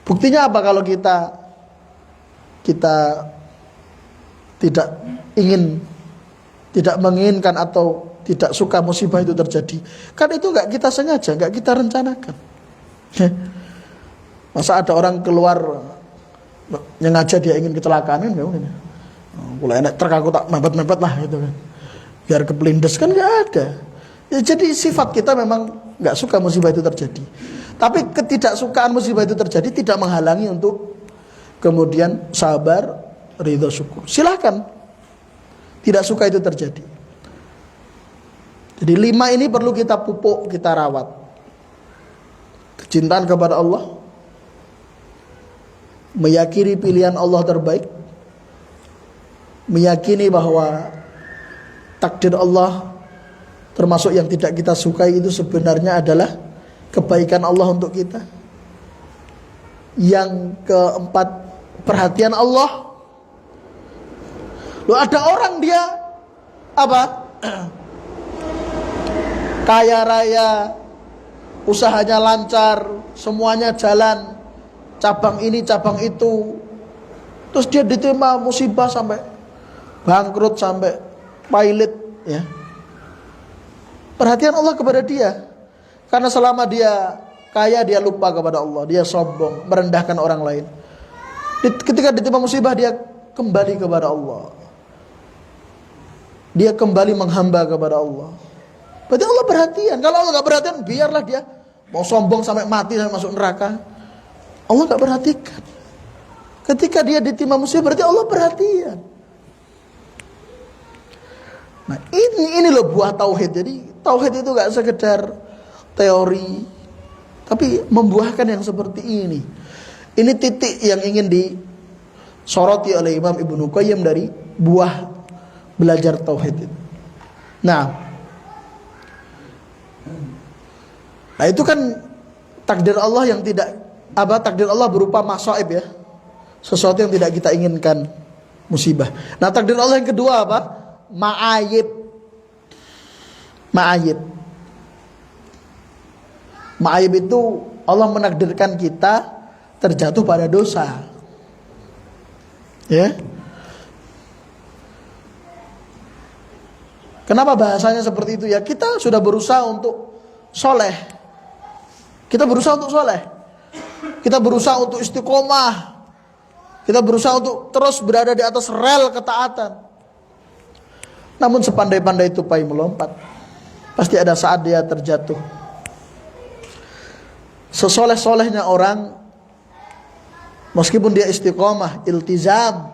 Buktinya apa kalau kita tidak menginginkan atau tidak suka musibah itu terjadi? Kan itu nggak kita sengaja, nggak kita rencanakan. Masa ada orang keluar nyengaja dia ingin kecelakaan, kan nggak mungkin. Kalau enak truk aku tak mepet-mepet lah gitu kan, biar kepelindes, kan nggak ada. Ya, jadi sifat kita memang nggak suka musibah itu terjadi. Tapi ketidaksukaan musibah itu terjadi tidak menghalangi untuk kemudian sabar, ridho, syukur. Silakan. Tidak suka itu terjadi. Jadi 5 ini perlu kita pupuk, kita rawat. Kecintaan kepada Allah, meyakini pilihan Allah terbaik, meyakini bahwa takdir Allah termasuk yang tidak kita sukai itu sebenarnya adalah kebaikan Allah untuk kita. Yang keempat, perhatian Allah. Loh, ada orang dia apa? Kaya raya, usahanya lancar, semuanya jalan, cabang ini, cabang itu. Terus dia diterima musibah sampai bangkrut, sampai pailit, ya. Perhatian Allah kepada dia. Karena selama dia kaya, dia lupa kepada Allah, dia sombong, merendahkan orang lain. Ketika ditimpa musibah, dia kembali kepada Allah. Dia kembali menghamba kepada Allah. Berarti Allah perhatian. Kalau Allah gak perhatian, biarlah dia mau sombong sampai mati dan masuk neraka. Allah gak perhatikan. Ketika dia ditimpa musibah, berarti Allah perhatian. Nah, ini loh buah tauhid. Jadi tauhid itu gak sekedar teori, tapi membuahkan yang seperti ini. Ini titik yang ingin disoroti oleh Imam Ibnu Qayyim dari buah belajar tauhid itu. Nah itu kan takdir Allah yang tidak takdir Allah berupa masaib, ya. Sesuatu yang tidak kita inginkan, musibah. Nah, takdir Allah yang kedua apa? Ma'ayib. Ma'ayib itu Allah menakdirkan kita terjatuh pada dosa. Ya. Kenapa bahasanya seperti itu? Ya, kita sudah berusaha untuk soleh. Kita berusaha untuk soleh. Kita berusaha untuk istiqomah. Kita berusaha untuk terus berada di atas rel ketaatan. Namun sepandai-pandai tupai melompat, pasti ada saat dia terjatuh. Sesoleh-solehnya orang, meskipun dia istiqomah, iltizam,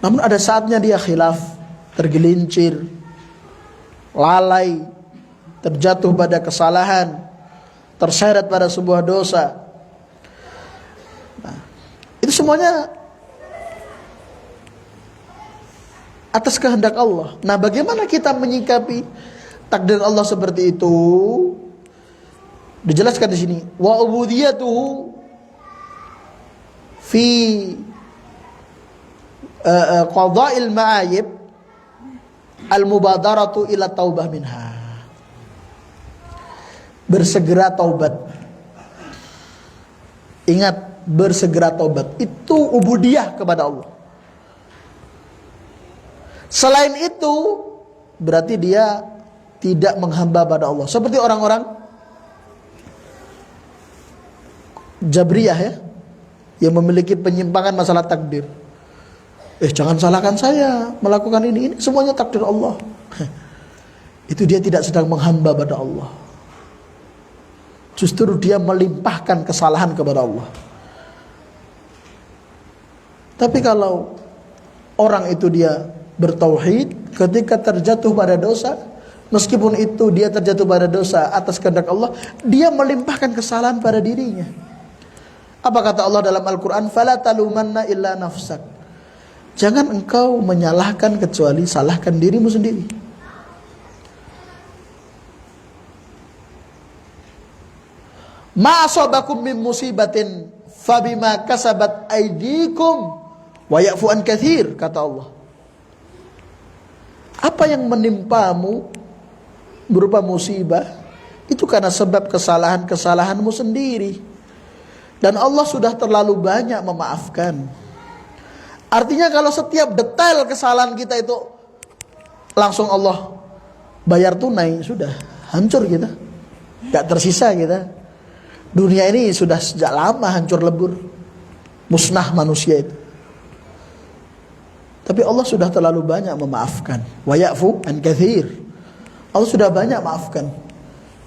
namun ada saatnya dia khilaf, tergelincir, lalai, terjatuh pada kesalahan, terseret pada sebuah dosa. Nah, itu semuanya atas kehendak Allah. Nah, bagaimana kita menyikapi takdir Allah seperti itu? Dijelaskan di sini, wa ubudiyatuhu fi qada'il ma'ayib al-mubadaratu ila taubah minha. Bersegera taubat. Ingat, bersegera taubat itu ubudiyah kepada Allah. Selain itu, berarti dia tidak menghamba pada Allah. Seperti orang-orang Jabriyah, ya, yang memiliki penyimpangan masalah takdir. Jangan salahkan saya melakukan ini semuanya takdir Allah. Itu dia tidak sedang menghamba pada Allah. Justru dia melimpahkan kesalahan kepada Allah. Tapi kalau orang itu dia bertauhid, ketika terjatuh pada dosa, meskipun itu dia terjatuh pada dosa atas kehendak Allah, dia melimpahkan kesalahan pada dirinya. Apa kata Allah dalam Al-Quran? Fala talumanna illa nafsak. Jangan engkau menyalahkan kecuali salahkan dirimu sendiri. Ma asabakum min musibatin Fabima kasabat aydikum wa ya'fu an katsir, kata Allah. Apa yang menimpamu berupa musibah itu karena sebab kesalahan-kesalahanmu sendiri. Dan Allah sudah terlalu banyak memaafkan. Artinya kalau setiap detail kesalahan kita itu langsung Allah bayar tunai, sudah hancur kita, gak tersisa kita. Dunia ini sudah sejak lama hancur lebur, musnah manusia itu. Tapi Allah sudah terlalu banyak memaafkan. Wa ya'fu an katsir. Allah sudah banyak maafkan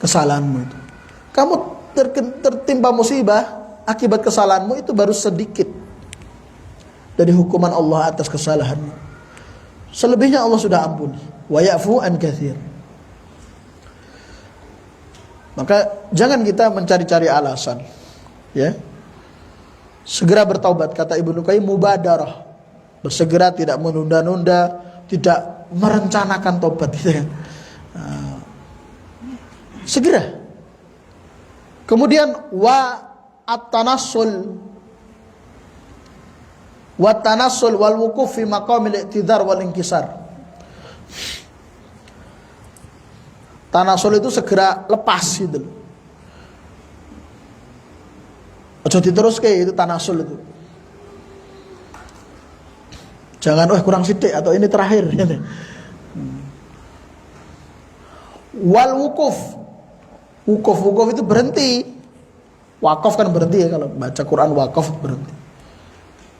kesalahanmu itu. Kamu tertimpa musibah akibat kesalahanmu itu baru sedikit dari hukuman Allah atas kesalahanmu. Selebihnya Allah sudah ampuni. Wa ya'fu an katsir. Maka jangan kita mencari-cari alasan, ya. Segera bertaubat, kata Ibnu Qayyim, mubadarah. Bersegera, tidak menunda-nunda, tidak merencanakan tobat, gitu kan. Segera. Kemudian at-tanassul wal wuquf fi maqamil i'tidhar wal inkisar. Tanasul itu segera lepas gitu. Ojo diteruske itu tanasul itu. Jangan kurang sidik atau ini terakhir gitu. Wal wukuf. Wukuf itu berhenti. Wakaf kan berhenti ya, kalau baca Quran wakaf berhenti.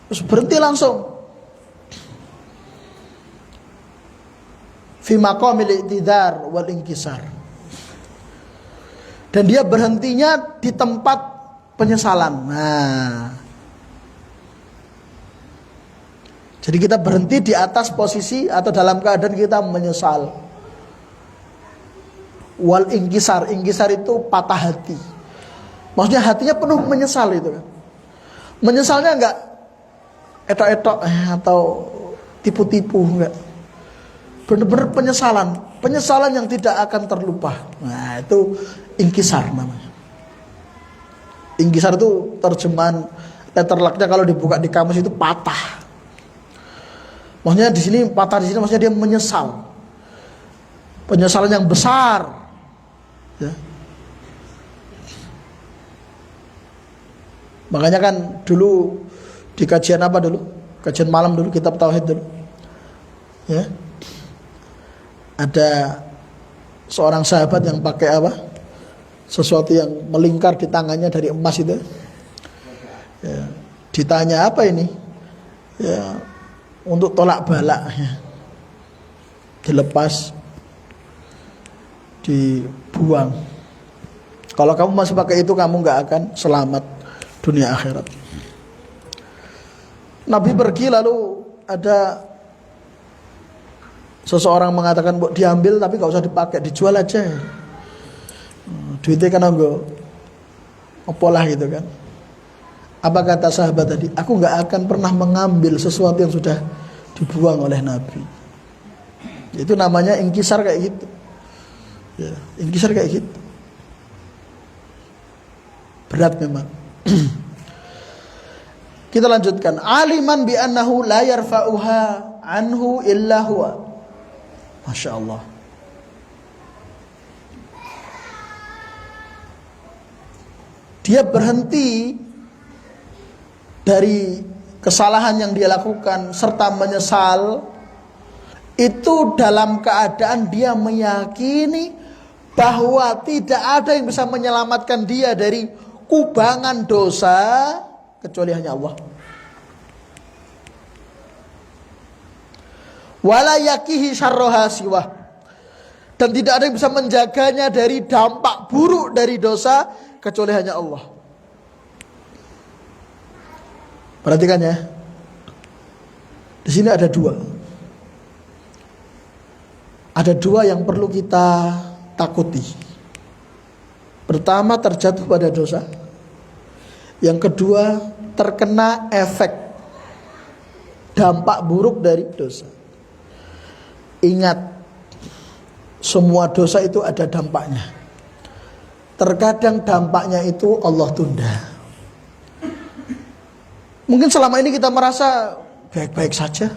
Terus berhenti langsung. Fi maqamil i'tidhar wal inkisar. Dan dia berhentinya di tempat penyesalan. Nah, jadi kita berhenti di atas posisi atau dalam keadaan kita menyesal. Wal inkisar, inkisar itu patah hati. Maksudnya hatinya penuh menyesal itu kan. Menyesalnya enggak etok-etok atau tipu-tipu, enggak. Benar-benar penyesalan yang tidak akan terlupa. Nah, itu inkisar namanya. Inkisar itu terjemahan letter lucknya kalau dibuka di kamus itu patah. Maksudnya di sini patah, di sini maksudnya dia menyesal. Penyesalan yang besar. Ya. Makanya kan dulu di kajian apa dulu? Kajian malam dulu, kitab tauhid dulu. Ya. Ada seorang sahabat yang pakai apa? Sesuatu yang melingkar di tangannya dari emas itu. Ya. Ditanya apa ini? Ya, untuk tolak balak. Ya. Dilepas, dibuang. Kalau kamu masih pakai itu, kamu nggak akan selamat dunia akhirat. Nabi pergi, lalu ada seseorang mengatakan, diambil tapi gak usah dipakai, dijual aja. Duitnya kan enggak apalah gitu kan. Apa kata sahabat tadi? Aku gak akan pernah mengambil sesuatu yang sudah dibuang oleh Nabi. Itu namanya inkisar kayak gitu. Ya, inkisar kayak gitu. Berat memang. Kita lanjutkan. Aliman bi annahu la yarfa'uha anhu illa huwa. Masya Allah. Dia berhenti dari kesalahan yang dia lakukan serta menyesal itu dalam keadaan dia meyakini bahwa tidak ada yang bisa menyelamatkan dia dari kubangan dosa kecuali hanya Allah. Wala yakihi syarroha siwah. Dan tidak ada yang bisa menjaganya dari dampak buruk dari dosa kecuali hanya Allah. Perhatikan ya. Di sini ada dua. Ada dua yang perlu kita takuti. Pertama, terjatuh pada dosa. Yang kedua, terkena efek dampak buruk dari dosa. Ingat, semua dosa itu ada dampaknya. Terkadang dampaknya itu Allah tunda. Mungkin selama ini kita merasa baik-baik saja,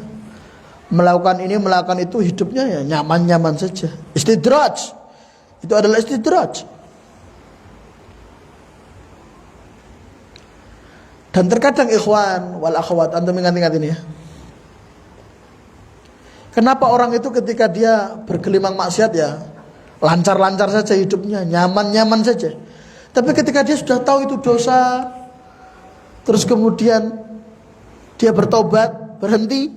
melakukan ini, melakukan itu, hidupnya ya nyaman-nyaman saja. Istidraj, itu adalah istidraj. Dan terkadang ikhwan wal akhwat, antum ingat-ingat ini ya. Kenapa orang itu ketika dia bergelimang maksiat ya lancar-lancar saja hidupnya, nyaman-nyaman saja. Tapi ketika dia sudah tahu itu dosa, terus kemudian dia bertobat, berhenti,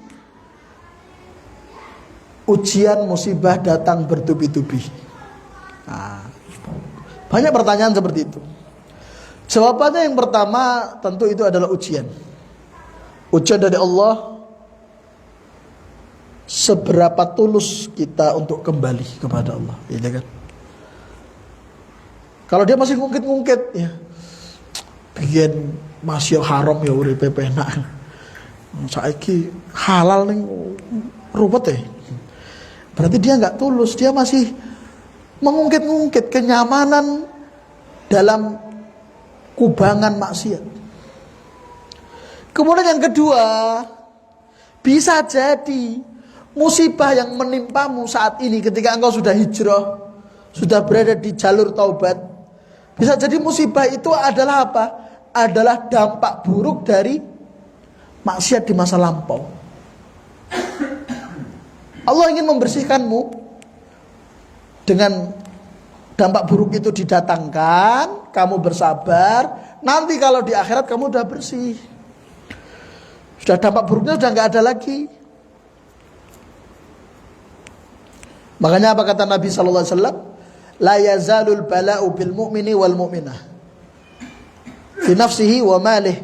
ujian musibah datang bertubi-tubi. Nah, banyak pertanyaan seperti itu. Jawabannya yang pertama tentu itu adalah ujian. Ujian dari Allah, seberapa tulus kita untuk kembali kepada Allah, ya kan? Kalau dia masih ngungkit-ngungkit ya, bikin masih haram ya uripe penak. Saiki halal ning ruwet ya. Berarti dia nggak tulus, dia masih mengungkit-ngungkit kenyamanan dalam kubangan maksiat. Kemudian yang kedua, bisa jadi musibah yang menimpamu saat ini ketika engkau sudah hijrah, sudah berada di jalur taubat, bisa jadi musibah itu adalah apa? Adalah dampak buruk dari maksiat di masa lampau. Allah ingin membersihkanmu dengan dampak buruk itu didatangkan, kamu bersabar, nanti kalau di akhirat kamu udah bersih. Sudah dampak buruknya sudah nggak ada lagi. Makanya apa kata Nabi sallallahu alaihi wasallam? La yazalul bala'u bil mu'mini wal mu'minah fi nafsihi wa malih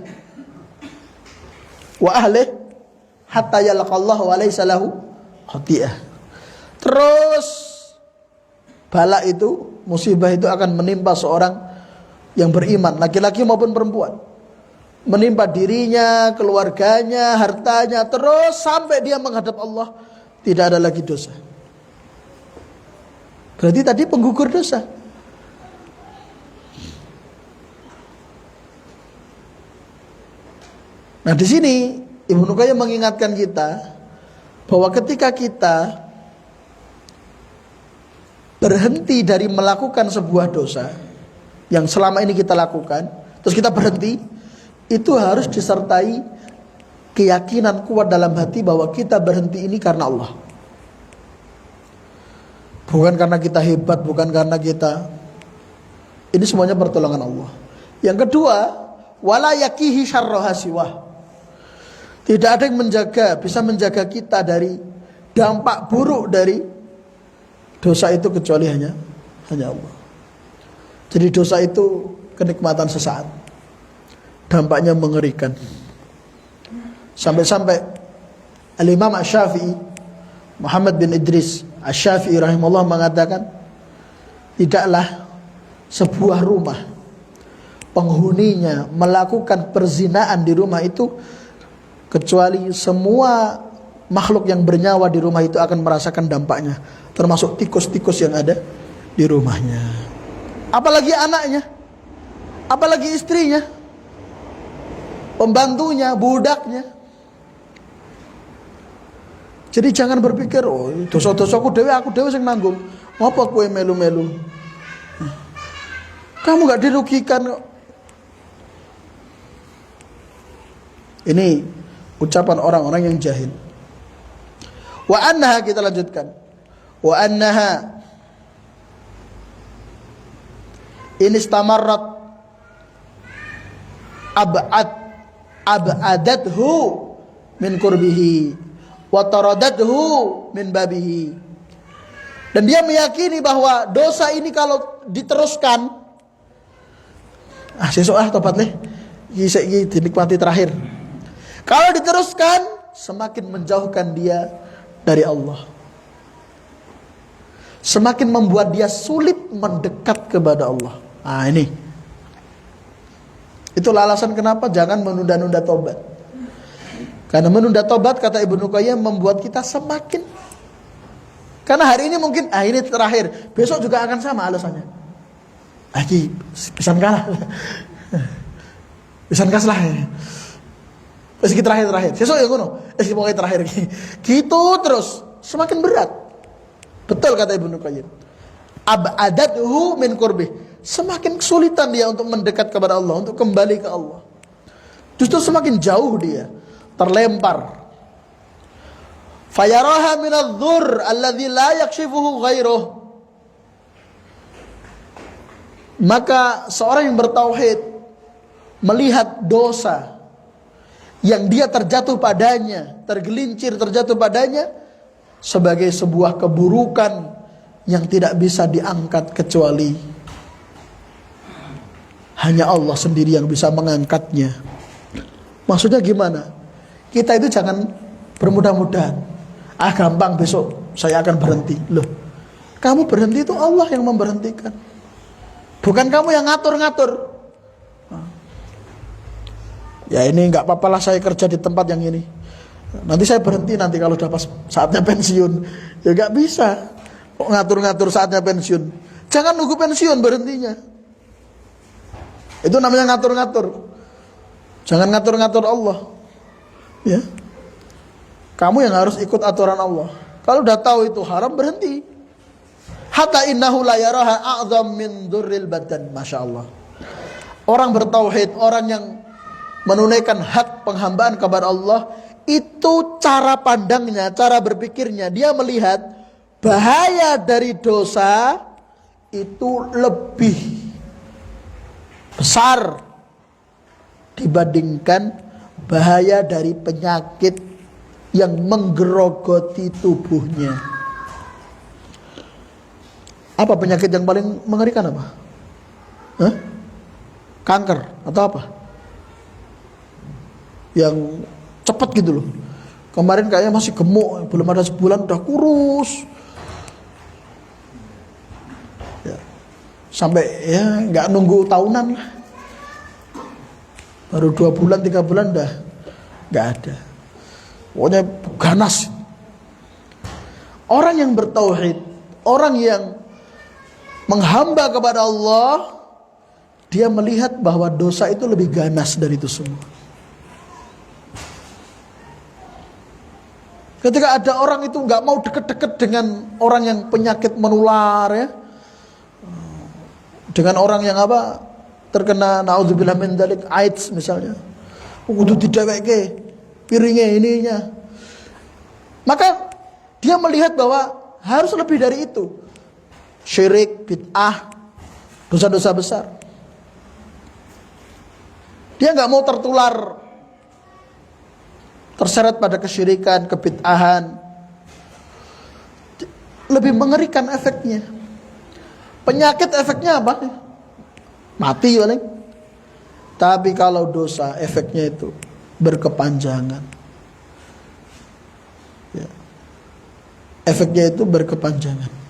wa ahlih hatta yalaqallahu wa laysa lahu khati'ah. Terus bala itu, musibah itu akan menimpa seorang yang beriman, laki-laki maupun perempuan. Menimpa dirinya, keluarganya, hartanya, terus sampai dia menghadap Allah tidak ada lagi dosa. Berarti tadi penggugur dosa. Nah di sini Ibnu Qayyim mengingatkan kita bahwa ketika kita berhenti dari melakukan sebuah dosa yang selama ini kita lakukan, terus kita berhenti, itu harus disertai keyakinan kuat dalam hati bahwa kita berhenti ini karena Allah. Bukan karena kita hebat, bukan karena kita. Ini semuanya pertolongan Allah. Yang kedua, wala yakihi syarraha siwah. Tidak ada yang bisa menjaga kita dari dampak buruk dari dosa itu kecuali hanya Allah. Jadi dosa itu kenikmatan sesaat, dampaknya mengerikan. Sampai-sampai Al-Imam Asy-Syafi'i, Muhammad bin Idris Asy-Syafi'i rahimahullah mengatakan, tidaklah sebuah rumah penghuninya melakukan perzinaan di rumah itu kecuali semua makhluk yang bernyawa di rumah itu akan merasakan dampaknya, termasuk tikus-tikus yang ada di rumahnya. Apalagi anaknya, apalagi istrinya, pembantunya, budaknya. Jadi jangan berpikir, oh dosa-dosaku dewe, aku dewe sing nanggung. Ngapa kowe melu-melu? Kamu gak dirugikan kok. Ini ucapan orang-orang yang jahil. Wa annaha, kita lanjutkan. Wa annaha in istamarrat ab'adathu min qurbihi wa taradathu min babihi. Dan dia meyakini bahwa dosa ini kalau diteruskan, sesuk tobat leh, iki dinikmati terakhir. Kalau diteruskan, semakin menjauhkan dia dari Allah, semakin membuat dia sulit mendekat kepada Allah. Ini itulah alasan kenapa jangan menunda-nunda tobat. Karena menunda tobat, kata Ibnu Qayyim, membuat kita semakin, karena hari ini mungkin ini terakhir, besok juga akan sama alasannya. Pisan kalah, pisan kas lah. Meski terakhir. Sesuk ya ngono. Meski pokoke terakhir iki. Gitu terus semakin berat. Betul kata Ibnu Qayyim. Ab'adathu min qurbih. Semakin kesulitan dia untuk mendekat kepada Allah, untuk kembali ke Allah. Justru semakin jauh dia terlempar. Fayaraha minadh-dhurr alladzi la yakshifuhu ghairuh. Maka seorang yang bertauhid melihat dosa yang dia terjatuh padanya, tergelincir terjatuh padanya sebagai sebuah keburukan yang tidak bisa diangkat kecuali hanya Allah sendiri yang bisa mengangkatnya. Maksudnya gimana? Kita itu jangan bermudah-mudahan. Gampang besok saya akan berhenti. Loh, kamu berhenti itu Allah yang memberhentikan. Bukan kamu yang ngatur-ngatur. Ya ini nggak apa-apalah saya kerja di tempat yang ini. Nanti saya berhenti nanti kalau udah pas saatnya pensiun. Ya nggak bisa. Kok ngatur-ngatur saatnya pensiun. Jangan nunggu pensiun berhentinya. Itu namanya ngatur-ngatur. Jangan ngatur-ngatur Allah. Ya. Kamu yang harus ikut aturan Allah. Kalau udah tahu itu haram berhenti. Hatta innahu la yaraha a'zam min dzurril badan. Masya Allah. Orang bertauhid, orang yang menunaikan hak penghambaan kepada Allah, itu cara pandangnya, cara berpikirnya, dia melihat bahaya dari dosa itu lebih besar dibandingkan bahaya dari penyakit yang menggerogoti tubuhnya. Apa penyakit yang paling mengerikan apa? Hah? Kanker atau apa? Yang cepat gitu loh. Kemarin kayaknya masih gemuk, belum ada sebulan udah kurus. Ya. Sampai ya nggak nunggu tahunan lah. Baru 2 bulan 3 bulan dah nggak ada. Pokoknya ganas. Orang yang bertauhid, orang yang menghamba kepada Allah, dia melihat bahwa dosa itu lebih ganas dari itu semua. Ketika ada orang itu nggak mau deket-deket dengan orang yang penyakit menular ya, dengan orang yang apa terkena naudzubillah min dzalik AIDS misalnya, kudu dideweke piringnya ininya, maka dia melihat bahwa harus lebih dari itu. Syirik, bid'ah, dosa-dosa besar. Dia nggak mau tertular, terseret pada kesyirikan, kebid'ahan. Lebih mengerikan efeknya. Penyakit efeknya apa? Mati paling. Tapi kalau dosa efeknya itu berkepanjangan. Ya. Efeknya itu berkepanjangan.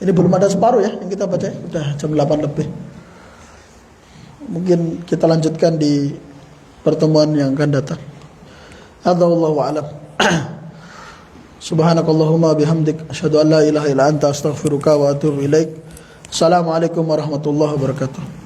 Ini belum ada separuh ya yang kita baca, udah jam 8 lebih. Mungkin kita lanjutkan di pertemuan yang akan datang. Hadza wallahu a'lam. Subhanakallahumma bihamdik asyhadu an la ilaha illa anta astaghfiruka wa atubu ilaik. Assalamualaikum warahmatullahi wabarakatuh.